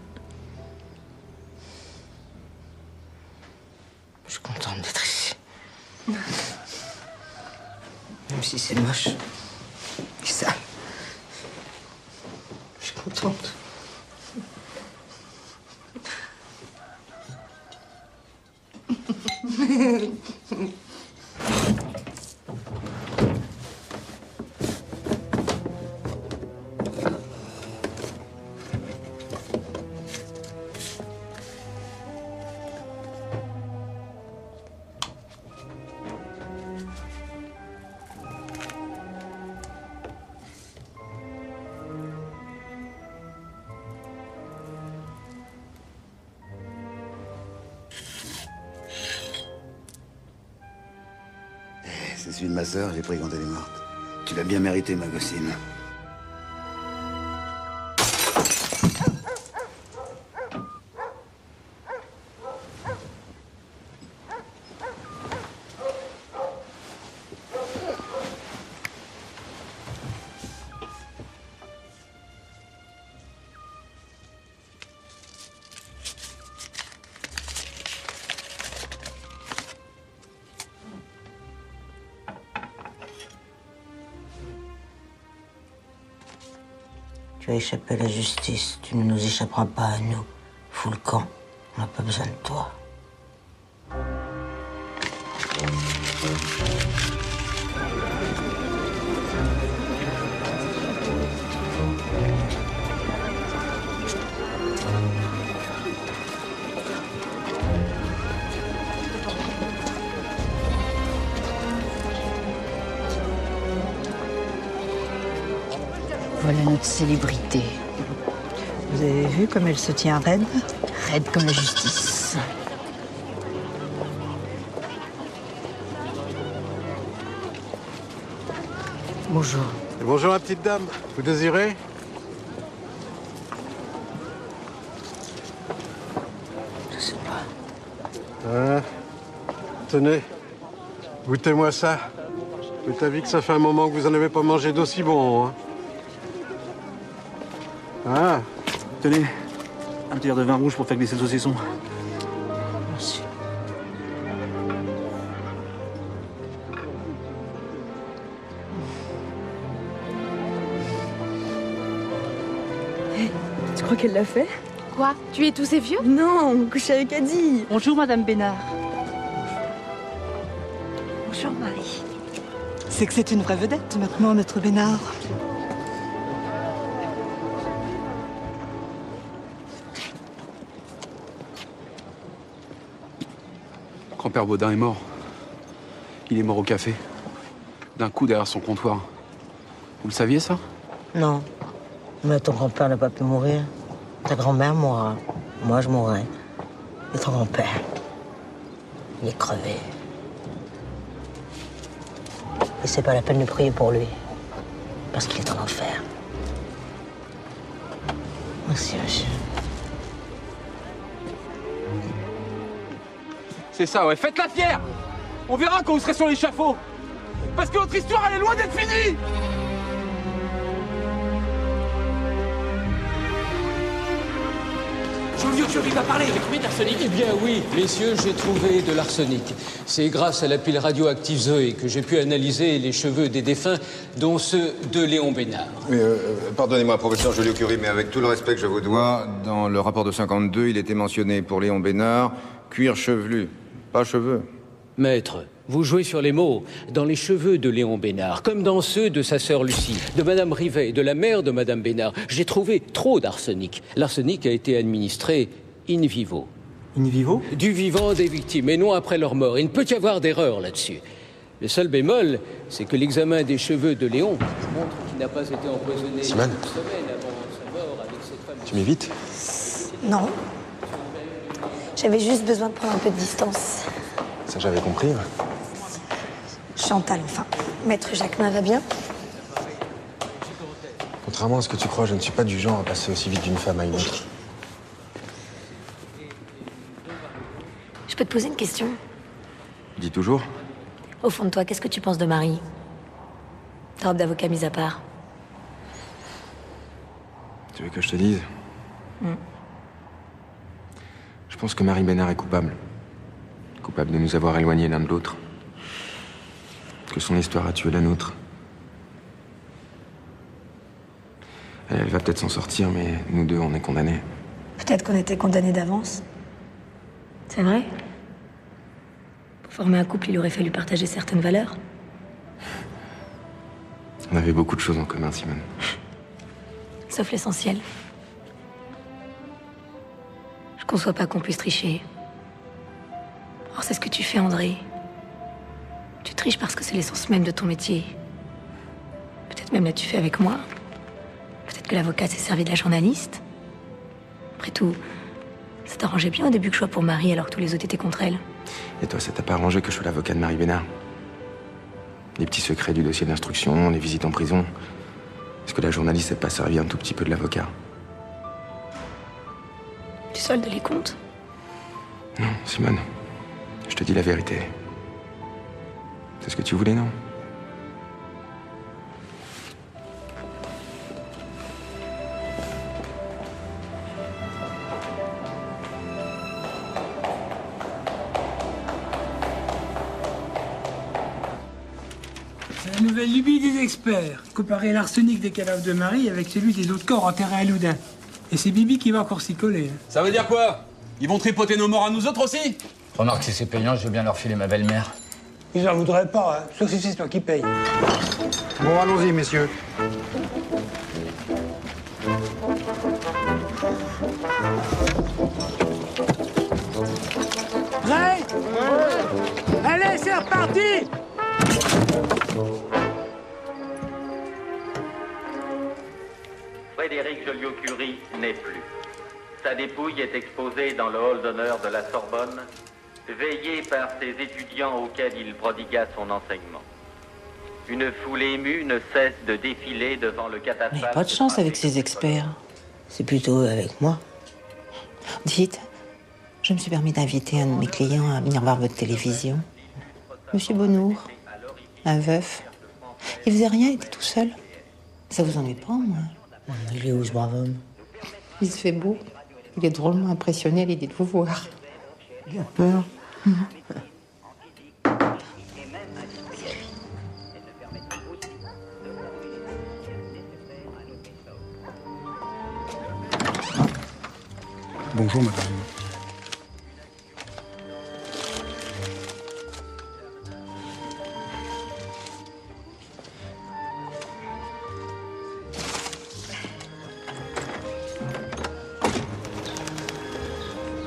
Je suis contente d'être ici. Même si c'est moche. Et ça. Je suis contente. C'est celui de ma sœur, j'ai pris quand elle est morte. Tu l'as bien mérité, ma gossine. Tu as échappé à la justice. Tu ne nous échapperas pas à nous. Fous le camp. On n'a pas besoin de toi. Voilà notre célébrité. Vous avez vu comme elle se tient raide? Raide comme la justice. Bonjour. Et bonjour, ma petite dame. Vous désirez? Je sais pas. Hein? Tenez, goûtez-moi ça. Vous avez vu que ça fait un moment que vous en avez pas mangé d'aussi bon, hein? Ah. Tenez, un petit verre de vin rouge pour faire glisser le saucisson. Merci. crois qu'elle l'a fait? Quoi? Tu es tous ces vieux? Non, coucher avec Adi. Bonjour, Madame Bénard. Bonjour, Marie. C'est que c'est une vraie vedette maintenant, notre Bénard. Grand-père Baudin est mort. Il est mort au café. D'un coup derrière son comptoir. Vous le saviez, ça? Non. Mais ton grand-père n'a pas pu mourir. Ta grand-mère mourra. Moi, je mourrai. Et ton grand-père, il est crevé. Et c'est pas la peine de prier pour lui. Parce qu'il est en enfer. Merci, monsieur. C'est ça, ouais. Faites la fière! On verra quand vous serez sur l'échafaud! Parce que notre histoire, elle est loin d'être finie! Joliot-Curie va parler, mais d'arsenic. Eh bien oui, messieurs, j'ai trouvé de l'arsenic. C'est grâce à la pile radioactive Zoé que j'ai pu analyser les cheveux des défunts, dont ceux de Léon Bénard. Pardonnez-moi, professeur Joliot-Curie, mais avec tout le respect que je vous dois, dans le rapport de 52, il était mentionné pour Léon Bénard, cuir chevelu, pas cheveux. Maître, vous jouez sur les mots. Dans les cheveux de Léon Bénard, comme dans ceux de sa sœur Lucie, de Madame Rivet, de la mère de Madame Bénard, j'ai trouvé trop d'arsenic. L'arsenic a été administré in vivo. In vivo? Du vivant des victimes, et non après leur mort. Il ne peut y avoir d'erreur là-dessus. Le seul bémol, c'est que l'examen des cheveux de Léon montre qu'il n'a pas été empoisonné Simone, une semaine avant sa mort avec cette femme. tu m'évites? Non. J'avais juste besoin de prendre un peu de distance. Ça, j'avais compris. Chantal, enfin. Maître Jacquemin va bien? Contrairement à ce que tu crois, je ne suis pas du genre à passer aussi vite d'une femme à une autre. Je peux te poser une question? Dis toujours. Au fond de toi, qu'est-ce que tu penses de Marie? Ta robe d'avocat mise à part. Tu veux que je te dise? Je pense que Marie Bénard est coupable. Coupable de nous avoir éloignés l'un de l'autre. Que son histoire a tué la nôtre. Elle va peut-être s'en sortir, mais nous deux, on est condamnés. Peut-être qu'on était condamnés d'avance. C'est vrai? Pour former un couple, il aurait fallu partager certaines valeurs. On avait beaucoup de choses en commun, Simone. Sauf l'essentiel. Je conçois pas qu'on puisse tricher. Or, c'est ce que tu fais, André. Tu triches parce que c'est l'essence même de ton métier. Peut-être même l'as-tu fait avec moi. Peut-être que l'avocat s'est servi de la journaliste. Après tout, ça t'arrangeait bien au début que je sois pour Marie alors que tous les autres étaient contre elle. Et toi, ça t'a pas arrangé que je sois l'avocat de Marie Bénard? Les petits secrets du dossier d'instruction, les visites en prison. Est-ce que la journaliste s'est pas servi un tout petit peu de l'avocat? Tu soldes les comptes? Non, Simone. Je te dis la vérité. C'est ce que tu voulais, non? C'est la nouvelle lubie des experts. Comparer l'arsenic des cadavres de Marie avec celui des autres corps enterrés à Loudun. Et c'est Bibi qui va encore s'y coller. Ça veut dire quoi? Ils vont tripoter nos morts à nous autres aussi? Remarque, si c'est payant, je veux bien leur filer ma belle-mère. Ils en voudraient pas, hein. Sauf si c'est toi qui paye. Bon, allons-y, messieurs. Prêt? Allez, c'est reparti! Frédéric Joliot-Curie n'est plus. Sa dépouille est exposée dans le hall d'honneur de la Sorbonne, veillée par ses étudiants auxquels il prodigua son enseignement. Une foule émue ne cesse de défiler devant le catafalque. Mais pas de chance avec ces experts. C'est plutôt avec moi. Dites, je me suis permis d'inviter un de mes clients à venir voir votre télévision. Monsieur Bonnour, un veuf. Il faisait rien, il était tout seul. Ça vous ennuie pas, moi? Il est où, ce brave homme? Il se fait beau. Il est drôlement impressionné à l'idée de vous voir. Il a peur. Bonjour, madame.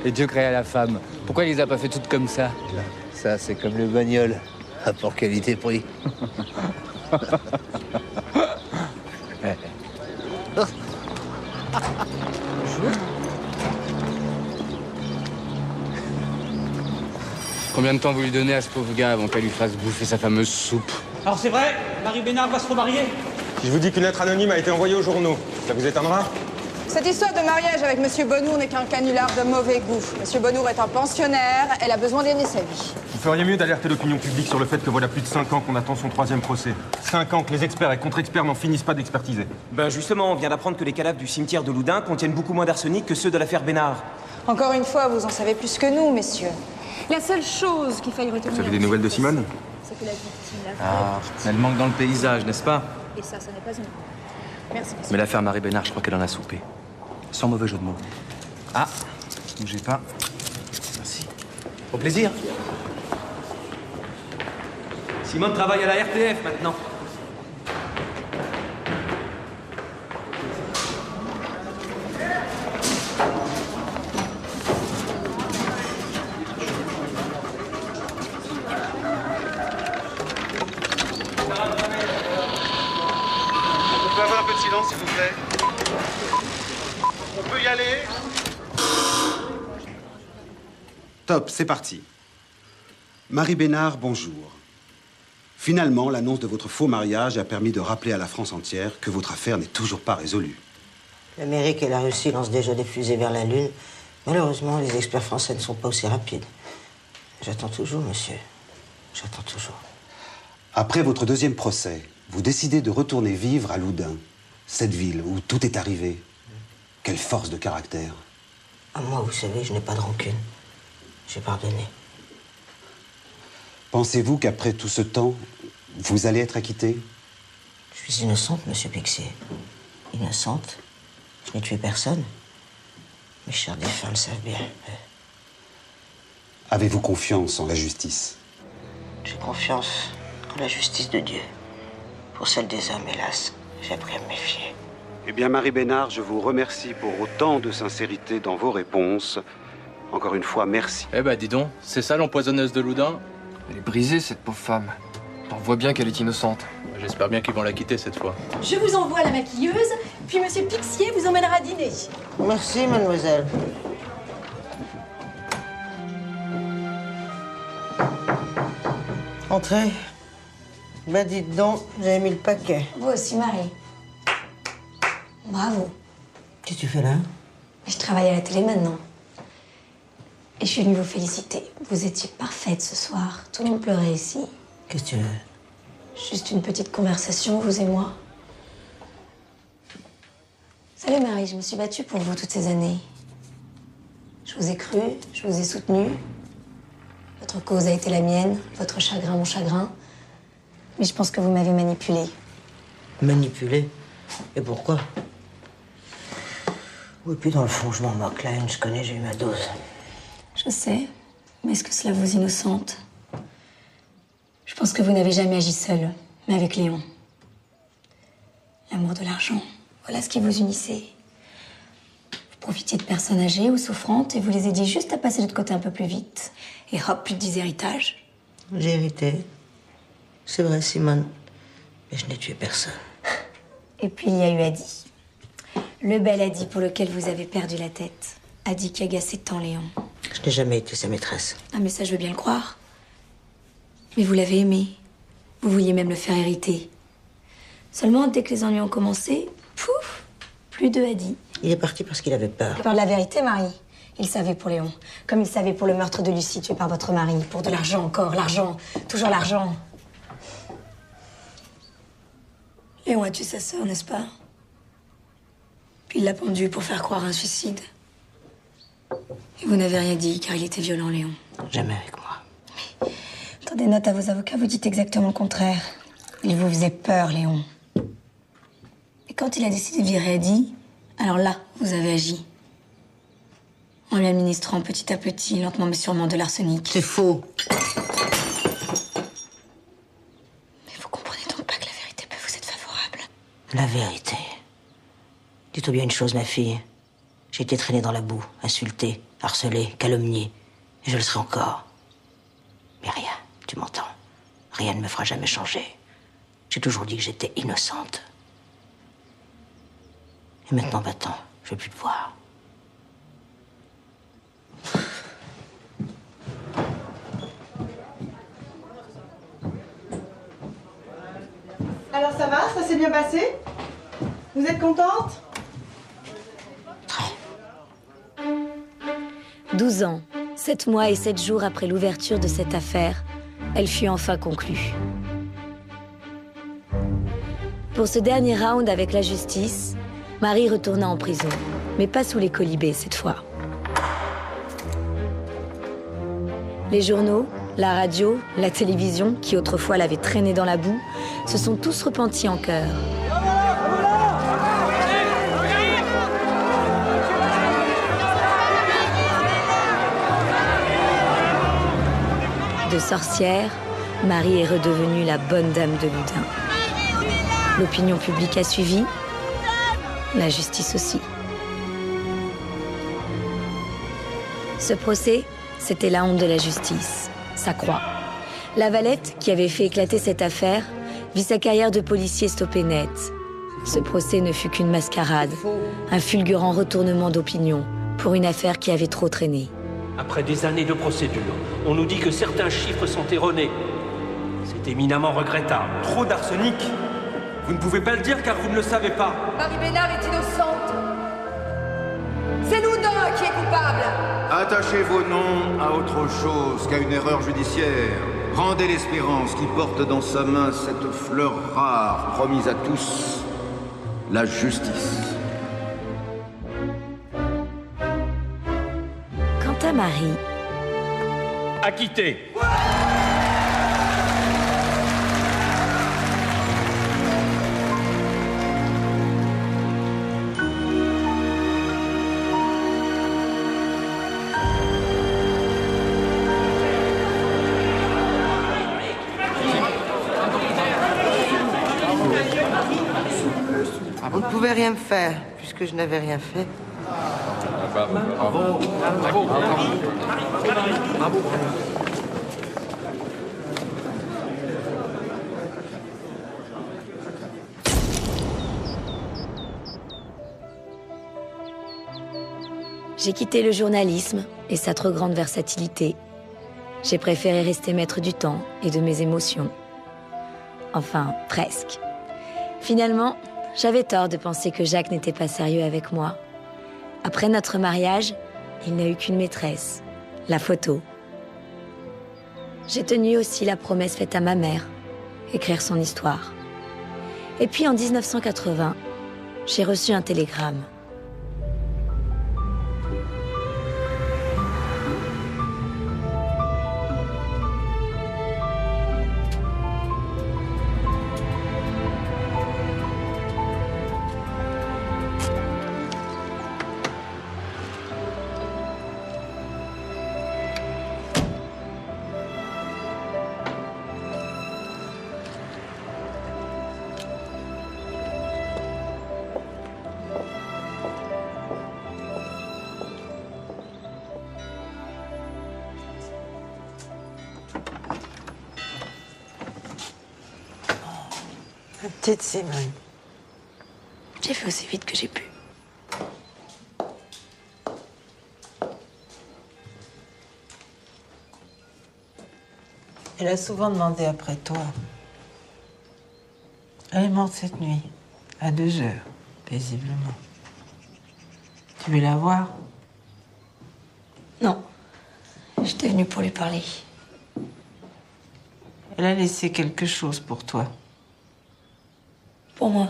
Et Dieu créa la femme. Pourquoi il les a pas fait toutes comme ça? Ça, c'est comme le bagnole. Rapport qualité-prix. Combien de temps vous lui donnez à ce pauvre gars avant qu'elle lui fasse bouffer sa fameuse soupe? Alors c'est vrai, Marie Bénard va se remarier? Si je vous dis qu'une lettre anonyme a été envoyée aux journaux, ça vous étonnera? Cette histoire de mariage avec Monsieur Bonnour n'est qu'un canular de mauvais goût. Monsieur Bonnour est un pensionnaire, elle a besoin d'aimer sa vie. Vous feriez mieux d'alerter l'opinion publique sur le fait que voilà plus de 5 ans qu'on attend son 3e procès. 5 ans que les experts et contre-experts n'en finissent pas d'expertiser. Ben justement, on vient d'apprendre que les cadavres du cimetière de Loudun contiennent beaucoup moins d'arsenic que ceux de l'affaire Bénard. Encore une fois, vous en savez plus que nous, messieurs. La seule chose qu'il faille retenir... Vous avez des nouvelles de Simone? C'est que la victime, la vraie Ah, victime... elle manque dans le paysage, n'est-ce pas? Et ça n'est pas une... Merci, monsieur. Mais l'affaire Marie Bénard, je crois qu'elle en a soupé. Sans mauvais jeu de mots. Ah, bougez pas. Merci. Au plaisir. Simone travaille à la RTF maintenant. On peut avoir un peu de silence, s'il vous plaît? On peut y aller? Top, c'est parti. Marie Bénard, bonjour. Finalement, l'annonce de votre faux mariage a permis de rappeler à la France entière que votre affaire n'est toujours pas résolue. L'Amérique et la Russie lancent déjà des fusées vers la Lune. Malheureusement, les experts français ne sont pas aussi rapides. J'attends toujours, monsieur. J'attends toujours. Après votre 2e procès, vous décidez de retourner vivre à Loudun, cette ville où tout est arrivé. Quelle force de caractère. Ah, moi, vous savez, je n'ai pas de rancune. J'ai pardonné. Pensez-vous qu'après tout ce temps, vous allez être acquitté? Je suis innocente, monsieur Pixier. Innocente. Je n'ai tué personne. Mes chers défunts le savent bien. Avez-vous confiance en la justice? J'ai confiance en la justice de Dieu. Pour celle des hommes, hélas, j'ai appris à me méfier. Eh bien, Marie Bénard, je vous remercie pour autant de sincérité dans vos réponses. Encore une fois, merci. Eh ben, dis donc, c'est ça l'empoisonneuse de Loudun? Elle est brisée, cette pauvre femme. On voit bien qu'elle est innocente. J'espère bien qu'ils vont la quitter cette fois. Je vous envoie la maquilleuse, puis Monsieur Pixier vous emmènera dîner. Merci, mademoiselle. Entrez. Bah, dites donc, vous avez mis le paquet. Vous aussi, Marie. Bravo. Qu'est-ce que tu fais là? Je travaille à la télé maintenant. Et je suis venue vous féliciter. Vous étiez parfaite ce soir. Tout le monde pleurait ici. Qu'est-ce que tu veux? Juste une petite conversation, vous et moi. Salut Marie, je me suis battue pour vous toutes ces années. Je vous ai cru, je vous ai soutenu. Votre cause a été la mienne, votre chagrin mon chagrin. Mais je pense que vous m'avez manipulée. Manipulée? Et pourquoi? Oui, puis dans le fond, je m'en moque. La haine, je connais, j'ai eu ma dose. Je sais, mais est-ce que cela vous innocente? Je pense que vous n'avez jamais agi seul, mais avec Léon. L'amour de l'argent, voilà ce qui vous unissait. Vous profitiez de personnes âgées ou souffrantes et vous les aidiez juste à passer de l'autre côté un peu plus vite. Et hop, plus de 10 héritages. J'ai hérité. C'est vrai, Simone. Mais je n'ai tué personne. Et puis il y a eu Adi. Le bel Adi pour lequel vous avez perdu la tête. Adi qui agaçait tant Léon. Je n'ai jamais été sa maîtresse. Ah mais ça je veux bien le croire. Mais vous l'avez aimé. Vous vouliez même le faire hériter. Seulement dès que les ennuis ont commencé, pouf, plus de Adi. Il est parti parce qu'il avait peur. Peur de la vérité, Marie. Il savait pour Léon. Comme il savait pour le meurtre de Lucie tué par votre mari. Pour de l'argent encore, l'argent. Toujours l'argent. Léon a tué sa sœur, n'est-ce pas? Puis il l'a pendue pour faire croire à un suicide. Et vous n'avez rien dit, car il était violent, Léon. Jamais avec moi. Mais dans des notes à vos avocats, vous dites exactement le contraire. Il vous faisait peur, Léon. Et quand il a décidé de virer Adi, alors là, vous avez agi. En lui administrant petit à petit, lentement mais sûrement, de l'arsenic. C'est faux. Mais vous comprenez donc pas que la vérité peut vous être favorable. La vérité. Dis-toi bien une chose, ma fille. J'ai été traînée dans la boue, insultée, harcelée, calomniée. Et je le serai encore. Mais rien, tu m'entends? Rien ne me fera jamais changer. J'ai toujours dit que j'étais innocente. Et maintenant, va-t'en. Je veux plus te voir. Alors ça va? Ça s'est bien passé? Vous êtes contente? 12 ans, 7 mois et 7 jours après l'ouverture de cette affaire, elle fut enfin conclue. Pour ce dernier round avec la justice, Marie retourna en prison, mais pas sous les colibés cette fois. Les journaux, la radio, la télévision, qui autrefois l'avaient traînée dans la boue, se sont tous repentis en chœur. De sorcière, Marie est redevenue la bonne dame de Loudun. L'opinion publique a suivi, la justice aussi. Ce procès, c'était la honte de la justice, sa croix. La Valette, qui avait fait éclater cette affaire, vit sa carrière de policier stoppée net. Ce procès ne fut qu'une mascarade, un fulgurant retournement d'opinion pour une affaire qui avait trop traîné. Après des années de procédure, on nous dit que certains chiffres sont erronés. C'est éminemment regrettable. Trop d'arsenic? Vous ne pouvez pas le dire car vous ne le savez pas. Marie Bénard est innocente. C'est Loudun qui est coupable. Attachez vos noms à autre chose qu'à une erreur judiciaire. Rendez l'espérance qui porte dans sa main cette fleur rare promise à tous, la justice. Quant à Marie... Acquitté. Vous ne pouvez rien me faire, puisque je n'avais rien fait. Bravo. J'ai quitté le journalisme et sa trop grande versatilité. J'ai préféré rester maître du temps et de mes émotions. Enfin, presque. Finalement, j'avais tort de penser que Jacques n'était pas sérieux avec moi. Après notre mariage, il n'a eu qu'une maîtresse, la photo. J'ai tenu aussi la promesse faite à ma mère, écrire son histoire. Et puis en 1980, j'ai reçu un télégramme. Ma petite Séverine. J'ai fait aussi vite que j'ai pu. Elle a souvent demandé après toi. Elle est morte cette nuit, à 2 heures, paisiblement. Tu veux la voir? Non. J'étais venue pour lui parler. Elle a laissé quelque chose pour toi. Pour moi.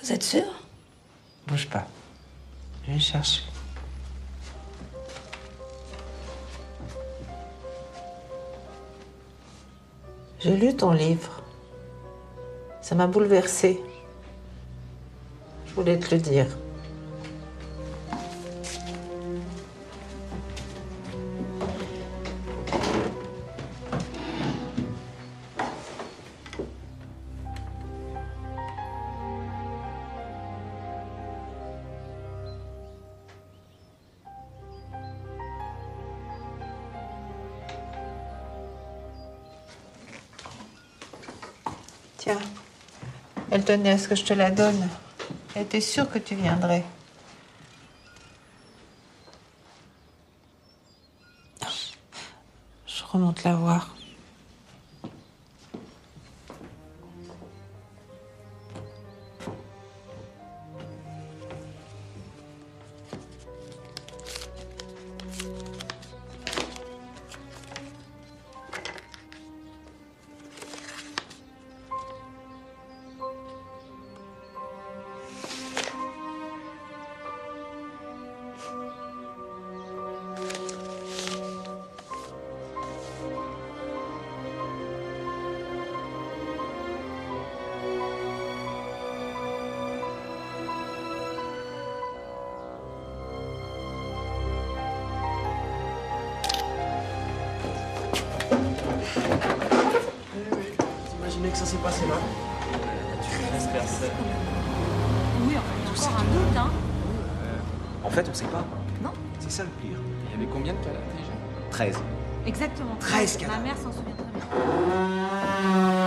Vous êtes sûr? Bouge pas. Je vais chercher. J'ai lu ton livre. Ça m'a bouleversée. Je voulais te le dire. Tiens, elle tenait à ce que je te la donne. Elle était sûre que tu viendrais. Je remonte la voir. Imaginez que ça s'est passé là. Oui, enfin, il y a encore un doute, hein. En fait, on sait pas. Non. C'est ça le pire. Il y avait combien de cadavres déjà 13. Exactement. 13 Ma cadavres. mère s'en souvient très bien.